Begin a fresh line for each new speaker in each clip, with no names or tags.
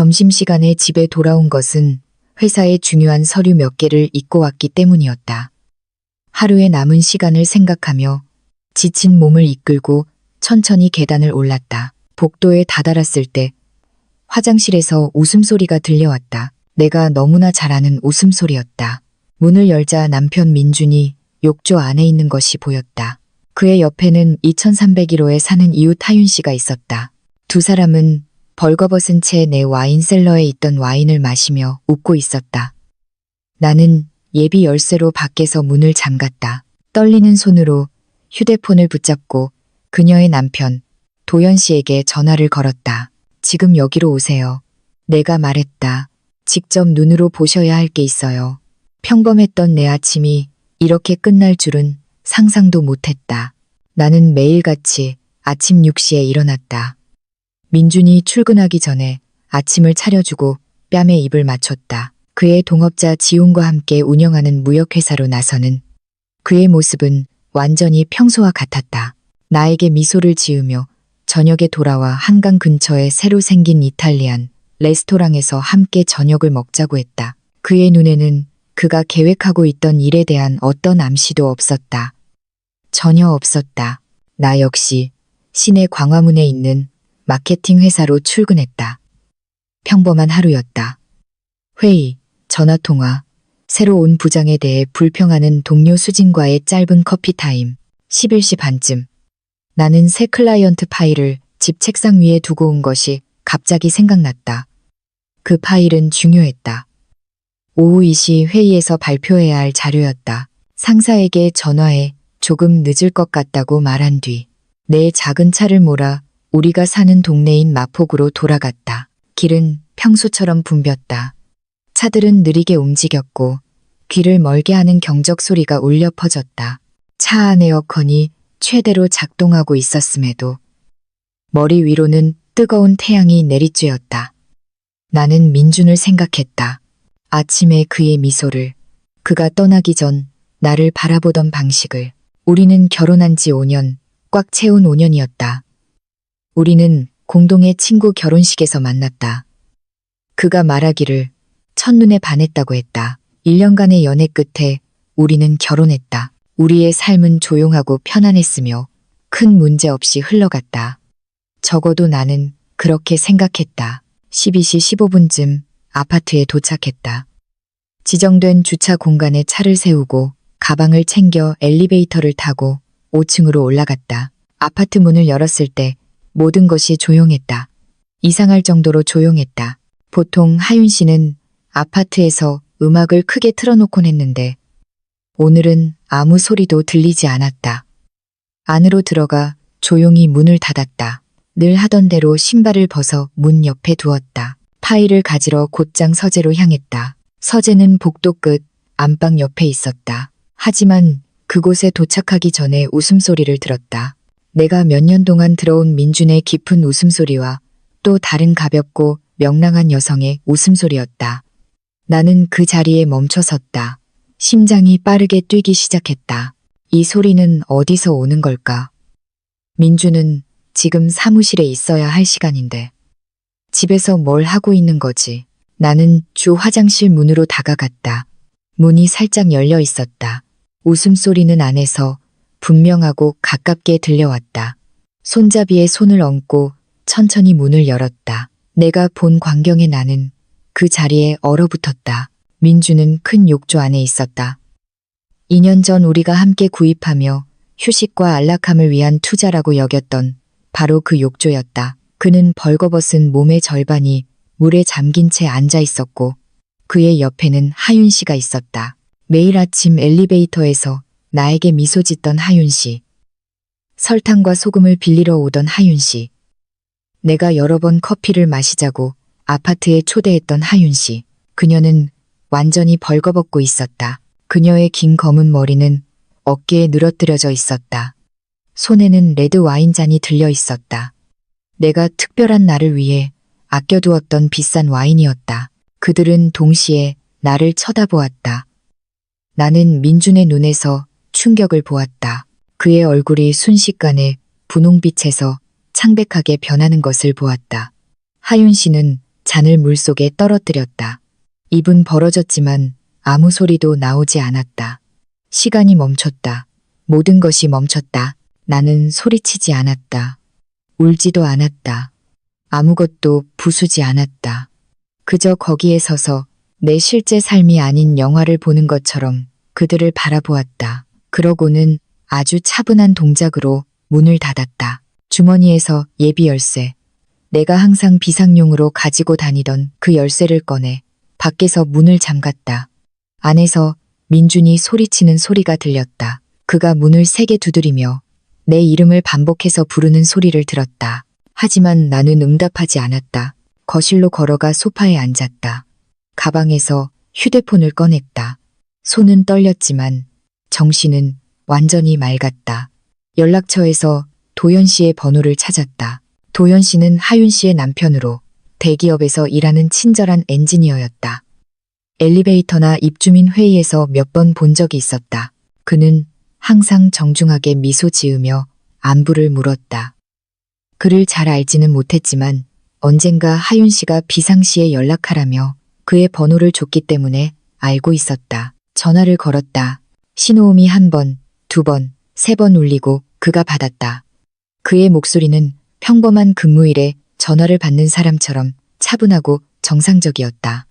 점심시간에 집에 돌아온 것은 회사의 중요한 서류 몇 개를 잊고 왔기 때문이었다. 하루의 남은 시간을 생각하며 지친 몸을 이끌고 천천히 계단을 올랐다. 복도에 다다랐을 때 화장실에서 웃음소리가 들려왔다. 내가 너무나 잘 아는 웃음소리였다. 문을 열자 남편 민준이 욕조 안에 있는 것이 보였다. 그의 옆에는 2301호에 사는 이웃 하윤 씨가 있었다. 두 사람은 벌거벗은 채 내 와인셀러에 있던 와인을 마시며 웃고 있었다. 나는 예비 열쇠로 밖에서 문을 잠갔다. 떨리는 손으로 휴대폰을 붙잡고 그녀의 남편 도연 씨에게 전화를 걸었다. 지금 여기로 오세요. 내가 말했다. 직접 눈으로 보셔야 할 게 있어요. 평범했던 내 아침이 이렇게 끝날 줄은 상상도 못했다. 나는 매일같이 아침 6시에 일어났다. 민준이 출근하기 전에 아침을 차려주고 뺨에 입을 맞췄다. 그의 동업자 지훈과 함께 운영하는 무역회사로 나서는 그의 모습은 완전히 평소와 같았다. 나에게 미소를 지으며 저녁에 돌아와 한강 근처에 새로 생긴 이탈리안 레스토랑에서 함께 저녁을 먹자고 했다. 그의 눈에는 그가 계획하고 있던 일에 대한 어떤 암시도 없었다. 전혀 없었다. 나 역시 시내 광화문에 있는 마케팅 회사로 출근했다. 평범한 하루였다. 회의, 전화통화, 새로 온 부장에 대해 불평하는 동료 수진과의 짧은 커피 타임, 11시 반쯤. 나는 새 클라이언트 파일을 집 책상 위에 두고 온 것이 갑자기 생각났다. 그 파일은 중요했다. 오후 2시 회의에서 발표해야 할 자료였다. 상사에게 전화해 조금 늦을 것 같다고 말한 뒤 내 작은 차를 몰아 우리가 사는 동네인 마폭으로 돌아갔다. 길은 평소처럼 붐볐다. 차들은 느리게 움직였고 귀를 멀게 하는 경적 소리가 울려 퍼졌다. 차 안 에어컨이 최대로 작동하고 있었음에도 머리 위로는 뜨거운 태양이 내리쬐었다. 나는 민준을 생각했다. 아침에 그의 미소를, 그가 떠나기 전 나를 바라보던 방식을. 우리는 결혼한 지 5년, 꽉 채운 5년이었다. 우리는 공동의 친구 결혼식에서 만났다. 그가 말하기를 첫눈에 반했다고 했다. 1년간의 연애 끝에 우리는 결혼했다. 우리의 삶은 조용하고 편안했으며 큰 문제 없이 흘러갔다. 적어도 나는 그렇게 생각했다. 12시 15분쯤 아파트에 도착했다. 지정된 주차 공간에 차를 세우고 가방을 챙겨 엘리베이터를 타고 5층으로 올라갔다. 아파트 문을 열었을 때 모든 것이 조용했다. 이상할 정도로 조용했다. 보통 하윤 씨는 아파트에서 음악을 크게 틀어놓곤 했는데 오늘은 아무 소리도 들리지 않았다. 안으로 들어가 조용히 문을 닫았다. 늘 하던 대로 신발을 벗어 문 옆에 두었다. 파일을 가지러 곧장 서재로 향했다. 서재는 복도 끝 안방 옆에 있었다. 하지만 그곳에 도착하기 전에 웃음소리를 들었다. 내가 몇 년 동안 들어온 민준의 깊은 웃음소리와 또 다른 가볍고 명랑한 여성의 웃음소리였다. 나는 그 자리에 멈춰 섰다. 심장이 빠르게 뛰기 시작했다. 이 소리는 어디서 오는 걸까? 민준은 지금 사무실에 있어야 할 시간인데 집에서 뭘 하고 있는 거지? 나는 주 화장실 문으로 다가갔다. 문이 살짝 열려 있었다. 웃음소리는 안에서 분명하고 가깝게 들려왔다. 손잡이에 손을 얹고 천천히 문을 열었다. 내가 본 광경에 나는 그 자리에 얼어붙었다. 민주는 큰 욕조 안에 있었다. 2년 전 우리가 함께 구입하며 휴식과 안락함을 위한 투자라고 여겼던 바로 그 욕조였다. 그는 벌거벗은 몸의 절반이 물에 잠긴 채 앉아 있었고 그의 옆에는 하윤 씨가 있었다. 매일 아침 엘리베이터에서 나에게 미소 짓던 하윤 씨. 설탕과 소금을 빌리러 오던 하윤 씨. 내가 여러 번 커피를 마시자고 아파트에 초대했던 하윤 씨. 그녀는 완전히 벌거벗고 있었다. 그녀의 긴 검은 머리는 어깨에 늘어뜨려져 있었다. 손에는 레드 와인잔이 들려 있었다. 내가 특별한 날을 위해 아껴두었던 비싼 와인이었다. 그들은 동시에 나를 쳐다보았다. 나는 민준의 눈에서 충격을 보았다. 그의 얼굴이 순식간에 분홍빛에서 창백하게 변하는 것을 보았다. 하윤 씨는 잔을 물속에 떨어뜨렸다. 입은 벌어졌지만 아무 소리도 나오지 않았다. 시간이 멈췄다. 모든 것이 멈췄다. 나는 소리치지 않았다. 울지도 않았다. 아무것도 부수지 않았다. 그저 거기에 서서 내 실제 삶이 아닌 영화를 보는 것처럼 그들을 바라보았다. 그러고는 아주 차분한 동작으로 문을 닫았다. 주머니에서 예비 열쇠. 내가 항상 비상용으로 가지고 다니던 그 열쇠를 꺼내 밖에서 문을 잠갔다. 안에서 민준이 소리치는 소리가 들렸다. 그가 문을 세게 두드리며 내 이름을 반복해서 부르는 소리를 들었다. 하지만 나는 응답하지 않았다. 거실로 걸어가 소파에 앉았다. 가방에서 휴대폰을 꺼냈다. 손은 떨렸지만 정신은 완전히 맑았다. 연락처에서 도연 씨의 번호를 찾았다. 도연 씨는 하윤 씨의 남편으로 대기업에서 일하는 친절한 엔지니어였다. 엘리베이터나 입주민 회의에서 몇 번 본 적이 있었다. 그는 항상 정중하게 미소 지으며 안부를 물었다. 그를 잘 알지는 못했지만 언젠가 하윤 씨가 비상시에 연락하라며 그의 번호를 줬기 때문에 알고 있었다. 전화를 걸었다. 신호음이 1번, 2번, 3번 울리고 그가 받았다. 그의 목소리는 평범한 근무일에 전화를 받는 사람처럼 차분하고 정상적이었다.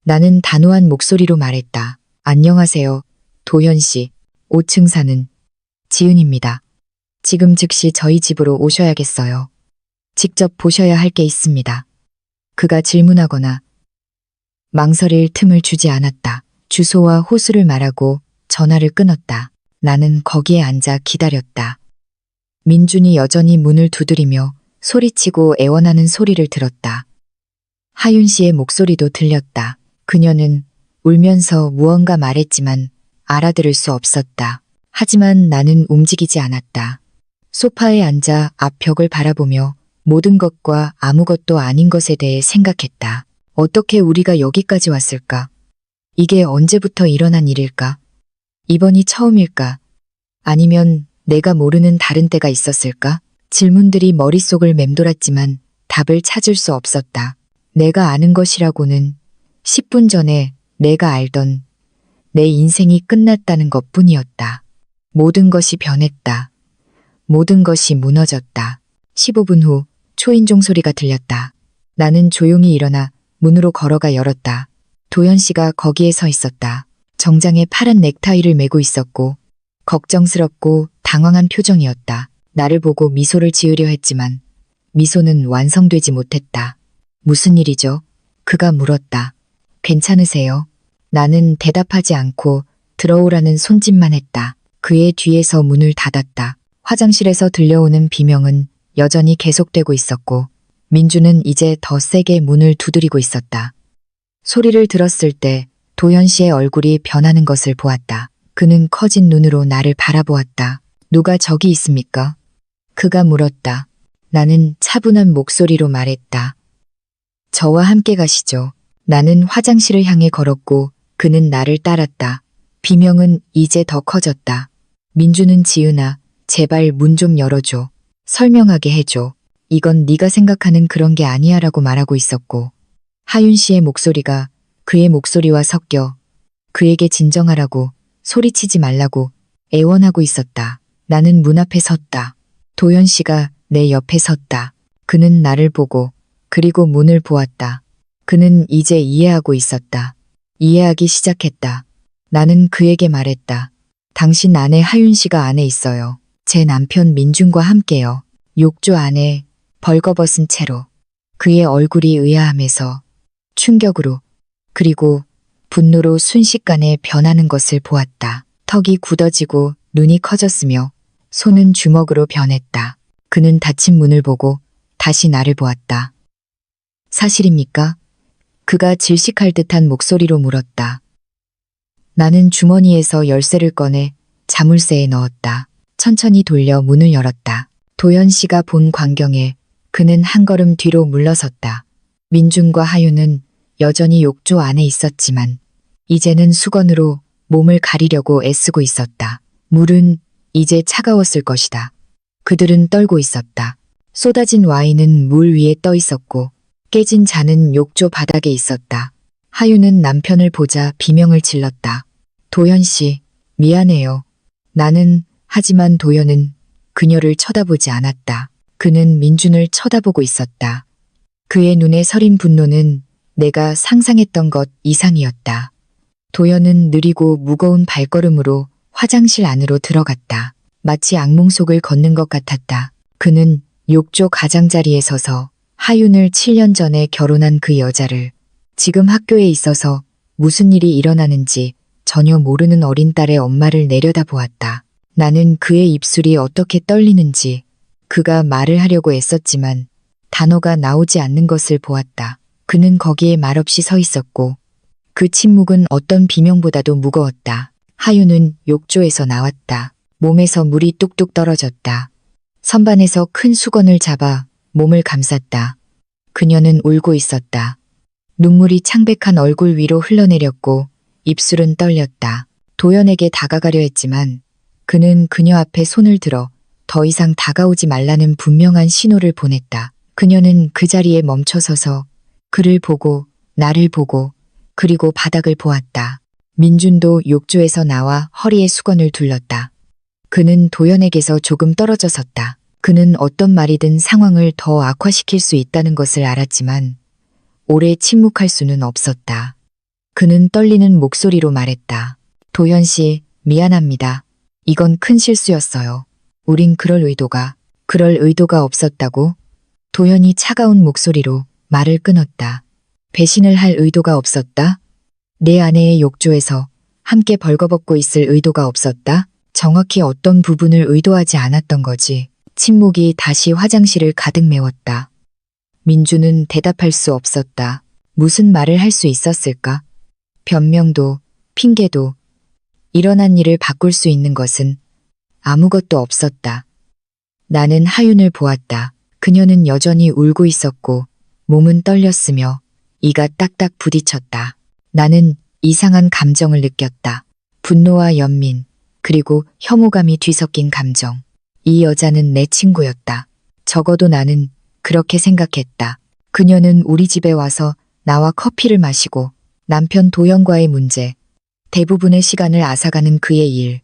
나는 단호한 목소리로 말했다. 안녕하세요, 도현 씨. 5층 사는 지은입니다. 지금 즉시 저희 집으로 오셔야겠어요. 직접 보셔야 할 게 있습니다. 그가 질문하거나 망설일 틈을 주지 않았다. 주소와 호수를 말하고 전화를 끊었다. 나는 거기에 앉아 기다렸다. 민준이 여전히 문을 두드리며 소리치고 애원하는 소리를 들었다. 하윤 씨의 목소리도 들렸다. 그녀는 울면서 무언가 말했지만 알아들을 수 없었다. 하지만 나는 움직이지 않았다. 소파에 앉아 앞 벽을 바라보며 모든 것과 아무것도 아닌 것에 대해 생각했다. 어떻게 우리가 여기까지 왔을까? 이게 언제부터 일어난 일일까? 이번이 처음일까? 아니면 내가 모르는 다른 때가 있었을까? 질문들이 머릿속을 맴돌았지만 답을 찾을 수 없었다. 내가 아는 것이라고는 10분 전에 내가 알던 내 인생이 끝났다는 것뿐이었다. 모든 것이 변했다. 모든 것이 무너졌다. 15분 후 초인종 소리가 들렸다. 나는 조용히 일어나 문으로 걸어가 열었다. 도연 씨가 거기에 서 있었다. 정장에 파란 넥타이를 메고 있었고 걱정스럽고 당황한 표정이었다. 나를 보고 미소를 지으려 했지만 미소는 완성되지 못했다. 무슨 일이죠? 그가 물었다. 괜찮으세요? 나는 대답하지 않고 들어오라는 손짓만 했다. 그의 뒤에서 문을 닫았다. 화장실에서 들려오는 비명은 여전히 계속되고 있었고 민주는 이제 더 세게 문을 두드리고 있었다. 소리를 들었을 때 도연 씨의 얼굴이 변하는 것을 보았다. 그는 커진 눈으로 나를 바라보았다. 누가 저기 있습니까? 그가 물었다. 나는 차분한 목소리로 말했다. 저와 함께 가시죠. 나는 화장실을 향해 걸었고 그는 나를 따랐다. 비명은 이제 더 커졌다. 민주는 지은아, 제발 문 좀 열어줘. 설명하게 해줘. 이건 네가 생각하는 그런 게 아니야 라고 말하고 있었고 하윤 씨의 목소리가 그의 목소리와 섞여 그에게 진정하라고 소리치지 말라고 애원하고 있었다. 나는 문 앞에 섰다. 도연 씨가 내 옆에 섰다. 그는 나를 보고 그리고 문을 보았다. 그는 이제 이해하고 있었다. 이해하기 시작했다. 나는 그에게 말했다. 당신 아내 하윤 씨가 안에 있어요. 제 남편 민준과 함께요. 욕조 안에 벌거벗은 채로 그의 얼굴이 의아함에서 충격으로 그리고 분노로 순식간에 변하는 것을 보았다. 턱이 굳어지고 눈이 커졌으며 손은 주먹으로 변했다. 그는 닫힌 문을 보고 다시 나를 보았다. 사실입니까? 그가 질식할 듯한 목소리로 물었다. 나는 주머니에서 열쇠를 꺼내 자물쇠에 넣었다. 천천히 돌려 문을 열었다. 도연 씨가 본 광경에 그는 한 걸음 뒤로 물러섰다. 민준과 하윤은 여전히 욕조 안에 있었지만 이제는 수건으로 몸을 가리려고 애쓰고 있었다. 물은 이제 차가웠을 것이다. 그들은 떨고 있었다. 쏟아진 와인은 물 위에 떠 있었고 깨진 잔은 욕조 바닥에 있었다. 하유는 남편을 보자 비명을 질렀다. 도현 씨, 미안해요. 하지만 도현은 그녀를 쳐다보지 않았다. 그는 민준을 쳐다보고 있었다. 그의 눈에 서린 분노는 내가 상상했던 것 이상이었다. 도현은 느리고 무거운 발걸음으로 화장실 안으로 들어갔다. 마치 악몽 속을 걷는 것 같았다. 그는 욕조 가장자리에 서서 하윤을 7년 전에 결혼한 그 여자를 지금 학교에 있어서 무슨 일이 일어나는지 전혀 모르는 어린 딸의 엄마를 내려다보았다. 나는 그의 입술이 어떻게 떨리는지 그가 말을 하려고 애썼지만 단어가 나오지 않는 것을 보았다. 그는 거기에 말없이 서 있었고 그 침묵은 어떤 비명보다도 무거웠다. 하윤은 욕조에서 나왔다. 몸에서 물이 뚝뚝 떨어졌다. 선반에서 큰 수건을 잡아 몸을 감쌌다. 그녀는 울고 있었다. 눈물이 창백한 얼굴 위로 흘러내렸고 입술은 떨렸다. 도연에게 다가가려 했지만 그는 그녀 앞에 손을 들어 더 이상 다가오지 말라는 분명한 신호를 보냈다. 그녀는 그 자리에 멈춰서서 그를 보고 나를 보고 그리고 바닥을 보았다. 민준도 욕조에서 나와 허리에 수건을 둘렀다. 그는 도연에게서 조금 떨어져 섰다. 그는 어떤 말이든 상황을 더 악화시킬 수 있다는 것을 알았지만 오래 침묵할 수는 없었다. 그는 떨리는 목소리로 말했다. 도연 씨, 미안합니다. 이건 큰 실수였어요. 우린 그럴 의도가 없었다고? 도연이 차가운 목소리로 말을 끊었다. 배신을 할 의도가 없었다? 내 아내의 욕조에서 함께 벌거벗고 있을 의도가 없었다? 정확히 어떤 부분을 의도하지 않았던 거지. 침묵이 다시 화장실을 가득 메웠다. 민주는 대답할 수 없었다. 무슨 말을 할 수 있었을까? 변명도, 핑계도, 일어난 일을 바꿀 수 있는 것은 아무것도 없었다. 나는 하윤을 보았다. 그녀는 여전히 울고 있었고 몸은 떨렸으며 이가 딱딱 부딪혔다. 나는 이상한 감정을 느꼈다. 분노와 연민, 그리고 혐오감이 뒤섞인 감정. 이 여자는 내 친구였다. 적어도 나는 그렇게 생각했다. 그녀는 우리 집에 와서 나와 커피를 마시고 남편 도연과의 문제, 대부분의 시간을 앗아가는 그의 일,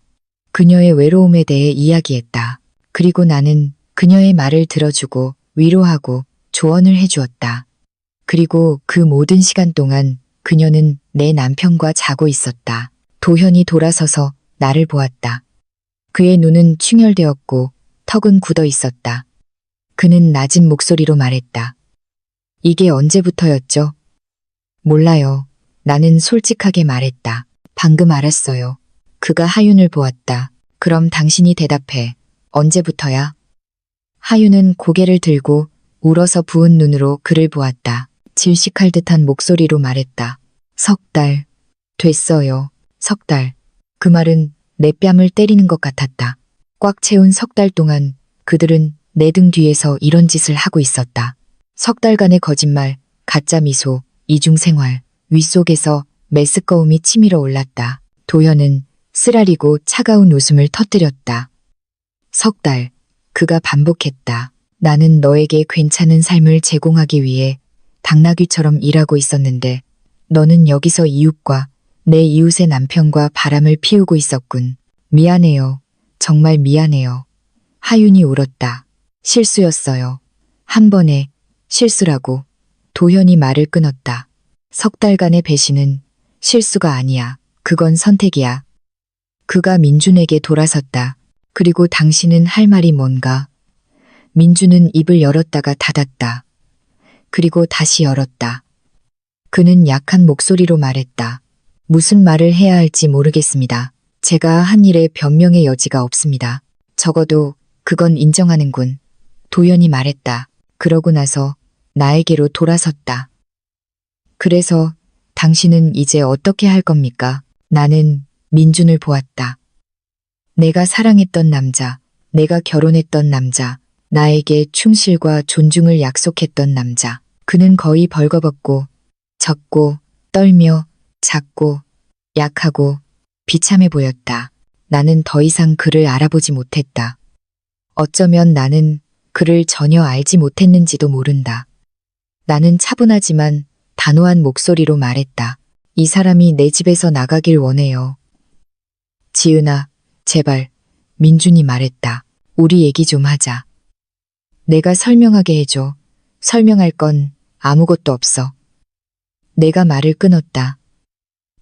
그녀의 외로움에 대해 이야기했다. 그리고 나는 그녀의 말을 들어주고 위로하고 조언을 해주었다. 그리고 그 모든 시간 동안 그녀는 내 남편과 자고 있었다. 도현이 돌아서서 나를 보았다. 그의 눈은 충혈되었고 턱은 굳어 있었다. 그는 낮은 목소리로 말했다. 이게 언제부터였죠? 몰라요. 나는 솔직하게 말했다. 방금 알았어요. 그가 하윤을 보았다. 그럼 당신이 대답해. 언제부터야? 하윤은 고개를 들고 울어서 부은 눈으로 그를 보았다. 질식할 듯한 목소리로 말했다. 석 달. 됐어요. 석 달. 그 말은 내 뺨을 때리는 것 같았다. 꽉 채운 석 달 동안 그들은 내 등 뒤에서 이런 짓을 하고 있었다. 석 달간의 거짓말, 가짜 미소, 이중생활, 윗속에서 메스꺼움이 치밀어 올랐다. 도연은 쓰라리고 차가운 웃음을 터뜨렸다. 석 달, 그가 반복했다. 나는 너에게 괜찮은 삶을 제공하기 위해 당나귀처럼 일하고 있었는데 너는 여기서 이웃과 내 이웃의 남편과 바람을 피우고 있었군. 미안해요. 정말 미안해요. 하윤이 울었다. 실수였어요. 한 번의 실수라고. 도현이 말을 끊었다. 석 달간의 배신은 실수가 아니야. 그건 선택이야. 그가 민준에게 돌아섰다. 그리고 당신은 할 말이 뭔가? 민준은 입을 열었다가 닫았다. 그리고 다시 열었다. 그는 약한 목소리로 말했다. 무슨 말을 해야 할지 모르겠습니다. 제가 한 일에 변명의 여지가 없습니다. 적어도 그건 인정하는군. 도연이 말했다. 그러고 나서 나에게로 돌아섰다. 그래서 당신은 이제 어떻게 할 겁니까? 나는 민준을 보았다. 내가 사랑했던 남자, 내가 결혼했던 남자, 나에게 충실과 존중을 약속했던 남자. 그는 거의 벌거벗고 젖고 떨며 작고 약하고 비참해 보였다. 나는 더 이상 그를 알아보지 못했다. 어쩌면 나는 그를 전혀 알지 못했는지도 모른다. 나는 차분하지만 단호한 목소리로 말했다. 이 사람이 내 집에서 나가길 원해요. 지은아, 제발. 민준이 말했다. 우리 얘기 좀 하자. 내가 설명하게 해줘. 설명할 건 아무것도 없어. 내가 말을 끊었다.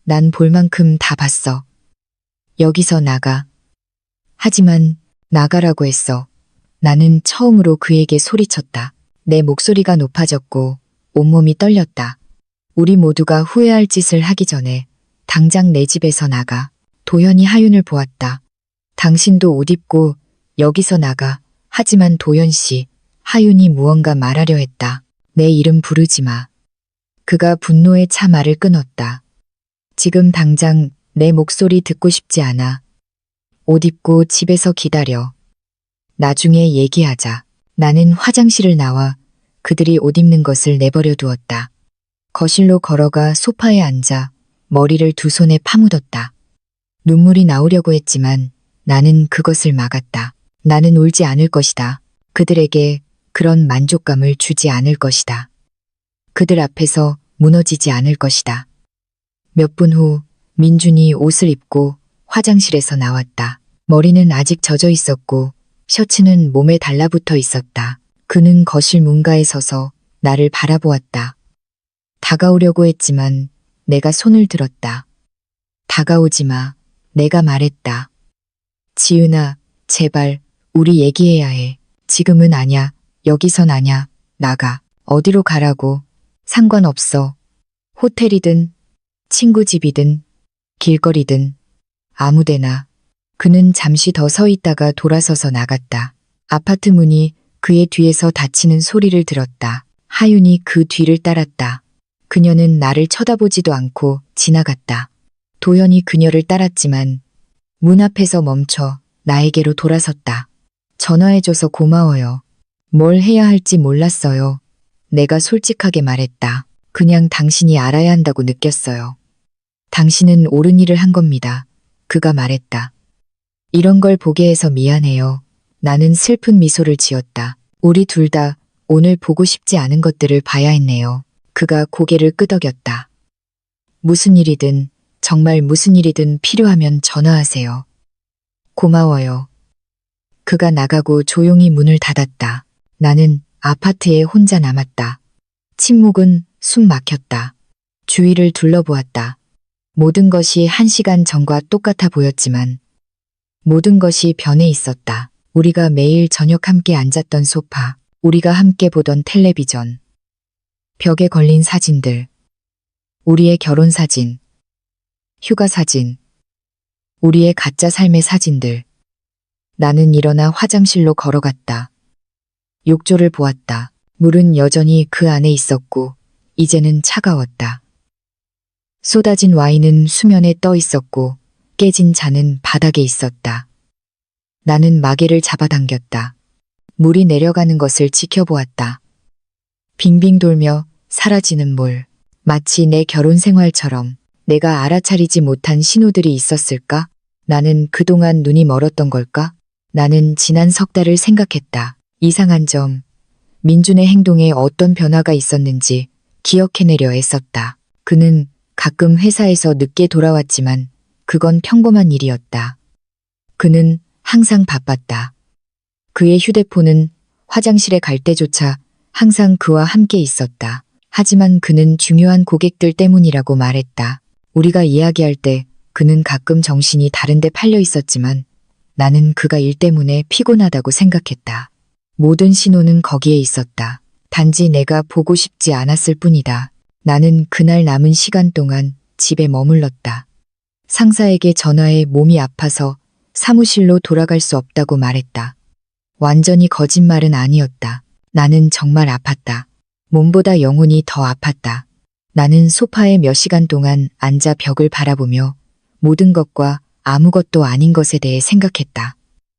난 볼 만큼 다 봤어. 여기서 나가. 하지만 나가라고 했어. 나는 처음으로 그에게 소리쳤다. 내 목소리가 높아졌고 온몸이 떨렸다. 우리 모두가 후회할 짓을 하기 전에 당장 내 집에서 나가. 도현이 하윤을 보았다. 당신도 옷 입고 여기서 나가. 하지만 도현 씨, 하윤이 무언가 말하려 했다. 내 이름 부르지 마. 그가 분노에 차 말을 끊었다. 지금 당장 내 목소리 듣고 싶지 않아. 옷 입고 집에서 기다려. 나중에 얘기하자. 나는 화장실을 나와 그들이 옷 입는 것을 내버려 두었다. 거실로 걸어가 소파에 앉아 머리를 두 손에 파묻었다. 눈물이 나오려고 했지만 나는 그것을 막았다. 나는 울지 않을 것이다. 그들에게 그런 만족감을 주지 않을 것이다. 그들 앞에서 무너지지 않을 것이다. 몇 분 후 민준이 옷을 입고 화장실에서 나왔다. 머리는 아직 젖어 있었고 셔츠는 몸에 달라붙어 있었다. 그는 거실 문가에 서서 나를 바라보았다. 다가오려고 했지만 내가 손을 들었다. 다가오지 마. 내가 말했다. 지은아, 제발 우리 얘기해야 해. 지금은 아냐. 여기선 아냐. 나가. 어디로 가라고. 상관없어. 호텔이든 친구 집이든 길거리든 아무데나. 그는 잠시 더 서 있다가 돌아서서 나갔다. 아파트 문이 그의 뒤에서 닫히는 소리를 들었다. 하윤이 그 뒤를 따랐다. 그녀는 나를 쳐다보지도 않고 지나갔다. 도현이 그녀를 따랐지만 문 앞에서 멈춰 나에게로 돌아섰다. 전화해줘서 고마워요. 뭘 해야 할지 몰랐어요. 내가 솔직하게 말했다. 그냥 당신이 알아야 한다고 느꼈어요. 당신은 옳은 일을 한 겁니다. 그가 말했다. 이런 걸 보게 해서 미안해요. 나는 슬픈 미소를 지었다. 우리 둘 다 오늘 보고 싶지 않은 것들을 봐야 했네요. 그가 고개를 끄덕였다. 무슨 일이든 정말 무슨 일이든 필요하면 전화하세요. 고마워요. 그가 나가고 조용히 문을 닫았다. 나는 아파트에 혼자 남았다. 침묵은 숨 막혔다. 주위를 둘러보았다. 모든 것이 1시간 전과 똑같아 보였지만 모든 것이 변해 있었다. 우리가 매일 저녁 함께 앉았던 소파, 우리가 함께 보던 텔레비전, 벽에 걸린 사진들, 우리의 결혼 사진, 휴가 사진, 우리의 가짜 삶의 사진들. 나는 일어나 화장실로 걸어갔다. 욕조를 보았다. 물은 여전히 그 안에 있었고 이제는 차가웠다. 쏟아진 와인은 수면에 떠 있었고 깨진 잔은 바닥에 있었다. 나는 마개를 잡아당겼다. 물이 내려가는 것을 지켜보았다. 빙빙 돌며 사라지는 물. 마치 내 결혼 생활처럼 내가 알아차리지 못한 신호들이 있었을까? 나는 그동안 눈이 멀었던 걸까? 나는 지난 석 달을 생각했다. 이상한 점, 민준의 행동에 어떤 변화가 있었는지 기억해내려 애썼다. 그는 가끔 회사에서 늦게 돌아왔지만 그건 평범한 일이었다. 그는 항상 바빴다. 그의 휴대폰은 화장실에 갈 때조차 항상 그와 함께 있었다. 하지만 그는 중요한 고객들 때문이라고 말했다. 우리가 이야기할 때 그는 가끔 정신이 다른 데 팔려 있었지만 나는 그가 일 때문에 피곤하다고 생각했다. 모든 신호는 거기에 있었다. 단지 내가 보고 싶지 않았을 뿐이다. 나는 그날 남은 시간 동안 집에 머물렀다. 상사에게 전화해 몸이 아파서 사무실로 돌아갈 수 없다고 말했다. 완전히 거짓말은 아니었다. 나는 정말 아팠다. 몸보다 영혼이 더 아팠다. 나는 소파에 몇 시간 동안 앉아 벽을 바라보며 모든 것과 아무것도 아닌 것에 대해 생각했다.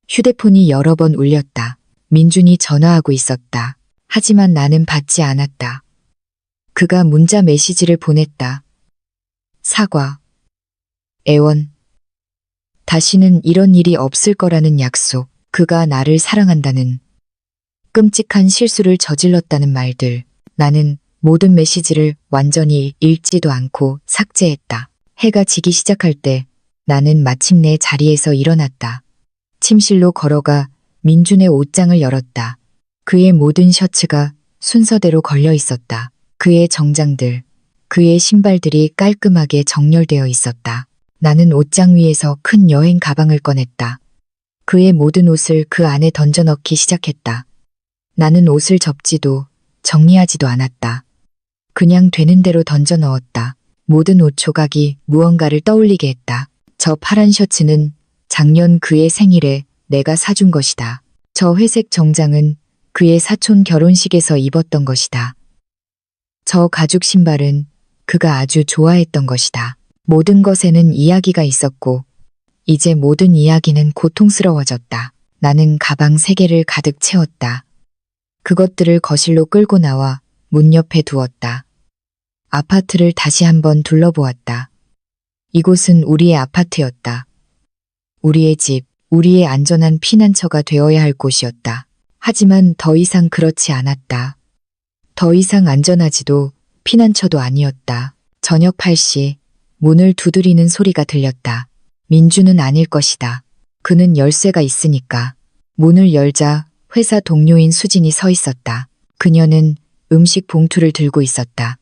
휴대폰이 여러 번 울렸다. 민준이 전화하고 있었다. 하지만 나는 받지 않았다. 그가 문자 메시지를 보냈다. 사과. 애원. 다시는 이런 일이 없을 거라는 약속. 그가 나를 사랑한다는 끔찍한 실수를 저질렀다는 말들. 나는 모든 메시지를 완전히 읽지도 않고 삭제했다. 해가 지기 시작할 때 나는 마침내 자리에서 일어났다. 침실로 걸어가 민준의 옷장을 열었다. 그의 모든 셔츠가 순서대로 걸려 있었다. 그의 정장들, 그의 신발들이 깔끔하게 정렬되어 있었다. 나는 옷장 위에서 큰 여행 가방을 꺼냈다. 그의 모든 옷을 그 안에 던져 넣기 시작했다. 나는 옷을 접지도 정리하지도 않았다. 그냥 되는 대로 던져 넣었다. 모든 옷 조각이 무언가를 떠올리게 했다. 저 파란 셔츠는 작년 그의 생일에 내가 사준 것이다. 저 회색 정장은 그의 사촌 결혼식에서 입었던 것이다. 저 가죽 신발은 그가 아주 좋아했던 것이다. 모든 것에는 이야기가 있었고 이제 모든 이야기는 고통스러워졌다. 나는 가방 3개를 가득 채웠다. 그것들을 거실로 끌고 나와 문 옆에 두었다. 아파트를 다시 한번 둘러보았다. 이곳은 우리의 아파트였다. 우리의 집, 우리의 안전한 피난처가 되어야 할 곳이었다. 하지만 더 이상 그렇지 않았다. 더 이상 안전하지도 피난처도 아니었다. 저녁 8시 문을 두드리는 소리가 들렸다. 민주는 아닐 것이다. 그는 열쇠가 있으니까. 문을 열자 회사 동료인 수진이 서 있었다. 그녀는 음식 봉투를 들고 있었다.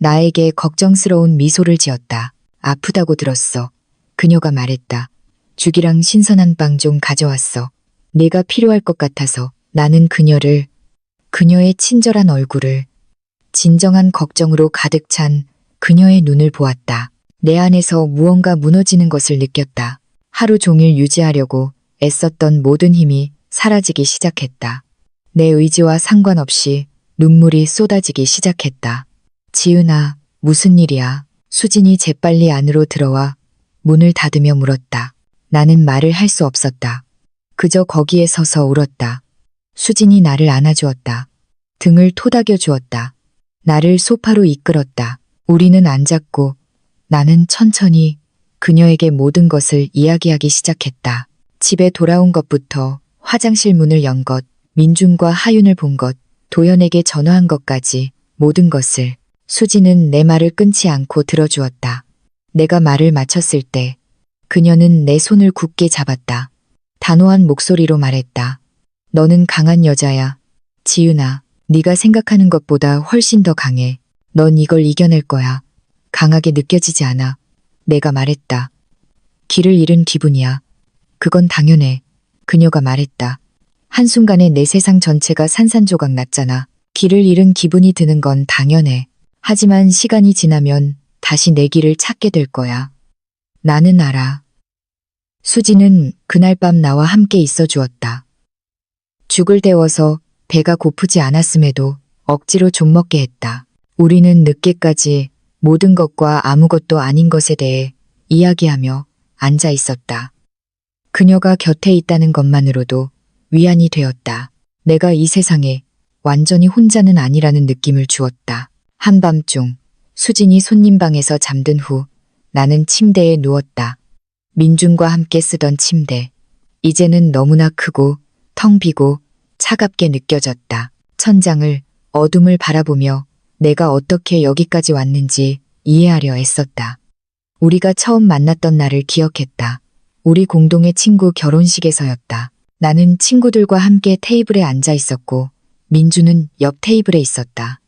나에게 걱정스러운 미소를 지었다. 아프다고 들었어. 그녀가 말했다. 죽이랑 신선한 빵 좀 가져왔어. 내가 필요할 것 같아서. 나는 그녀의 친절한 얼굴을, 진정한 걱정으로 가득 찬 그녀의 눈을 보았다. 내 안에서 무언가 무너지는 것을 느꼈다. 하루 종일 유지하려고 애썼던 모든 힘이 사라지기 시작했다. 내 의지와 상관없이 눈물이 쏟아지기 시작했다. 지은아, 무슨 일이야? 수진이 재빨리 안으로 들어와 문을 닫으며 물었다. 나는 말을 할 수 없었다. 그저 거기에 서서 울었다. 수진이 나를 안아주었다. 등을 토닥여 주었다. 나를 소파로 이끌었다. 우리는 앉았고 나는 천천히 그녀에게 모든 것을 이야기하기 시작했다. 집에 돌아온 것부터 화장실 문을 연 것, 민준과 하윤을 본 것, 도연에게 전화한 것까지 모든 것을. 수지는 내 말을 끊지 않고 들어주었다. 내가 말을 마쳤을 때 그녀는 내 손을 굳게 잡았다. 단호한 목소리로 말했다. 너는 강한 여자야. 지은아, 네가 생각하는 것보다 훨씬 더 강해. 넌 이걸 이겨낼 거야. 강하게 느껴지지 않아. 내가 말했다. 길을 잃은 기분이야. 그건 당연해. 그녀가 말했다. 한순간에 내 세상 전체가 산산조각 났잖아. 길을 잃은 기분이 드는 건 당연해. 하지만 시간이 지나면 다시 내 길을 찾게 될 거야. 나는 알아. 수지는 그날 밤 나와 함께 있어 주었다. 죽을 데워서 배가 고프지 않았음에도 억지로 좀 먹게 했다. 우리는 늦게까지 모든 것과 아무것도 아닌 것에 대해 이야기하며 앉아 있었다. 그녀가 곁에 있다는 것만으로도 위안이 되었다. 내가 이 세상에 완전히 혼자는 아니라는 느낌을 주었다. 한밤중 수진이 손님방에서 잠든 후 나는 침대에 누웠다. 민준과 함께 쓰던 침대. 이제는 너무나 크고 텅 비고 차갑게 느껴졌다. 천장을, 어둠을 바라보며 내가 어떻게 여기까지 왔는지 이해하려 애썼다. 우리가 처음 만났던 날을 기억했다. 우리 공동의 친구 결혼식에서였다. 나는 친구들과 함께 테이블에 앉아 있었고 민주는 옆 테이블에 있었다.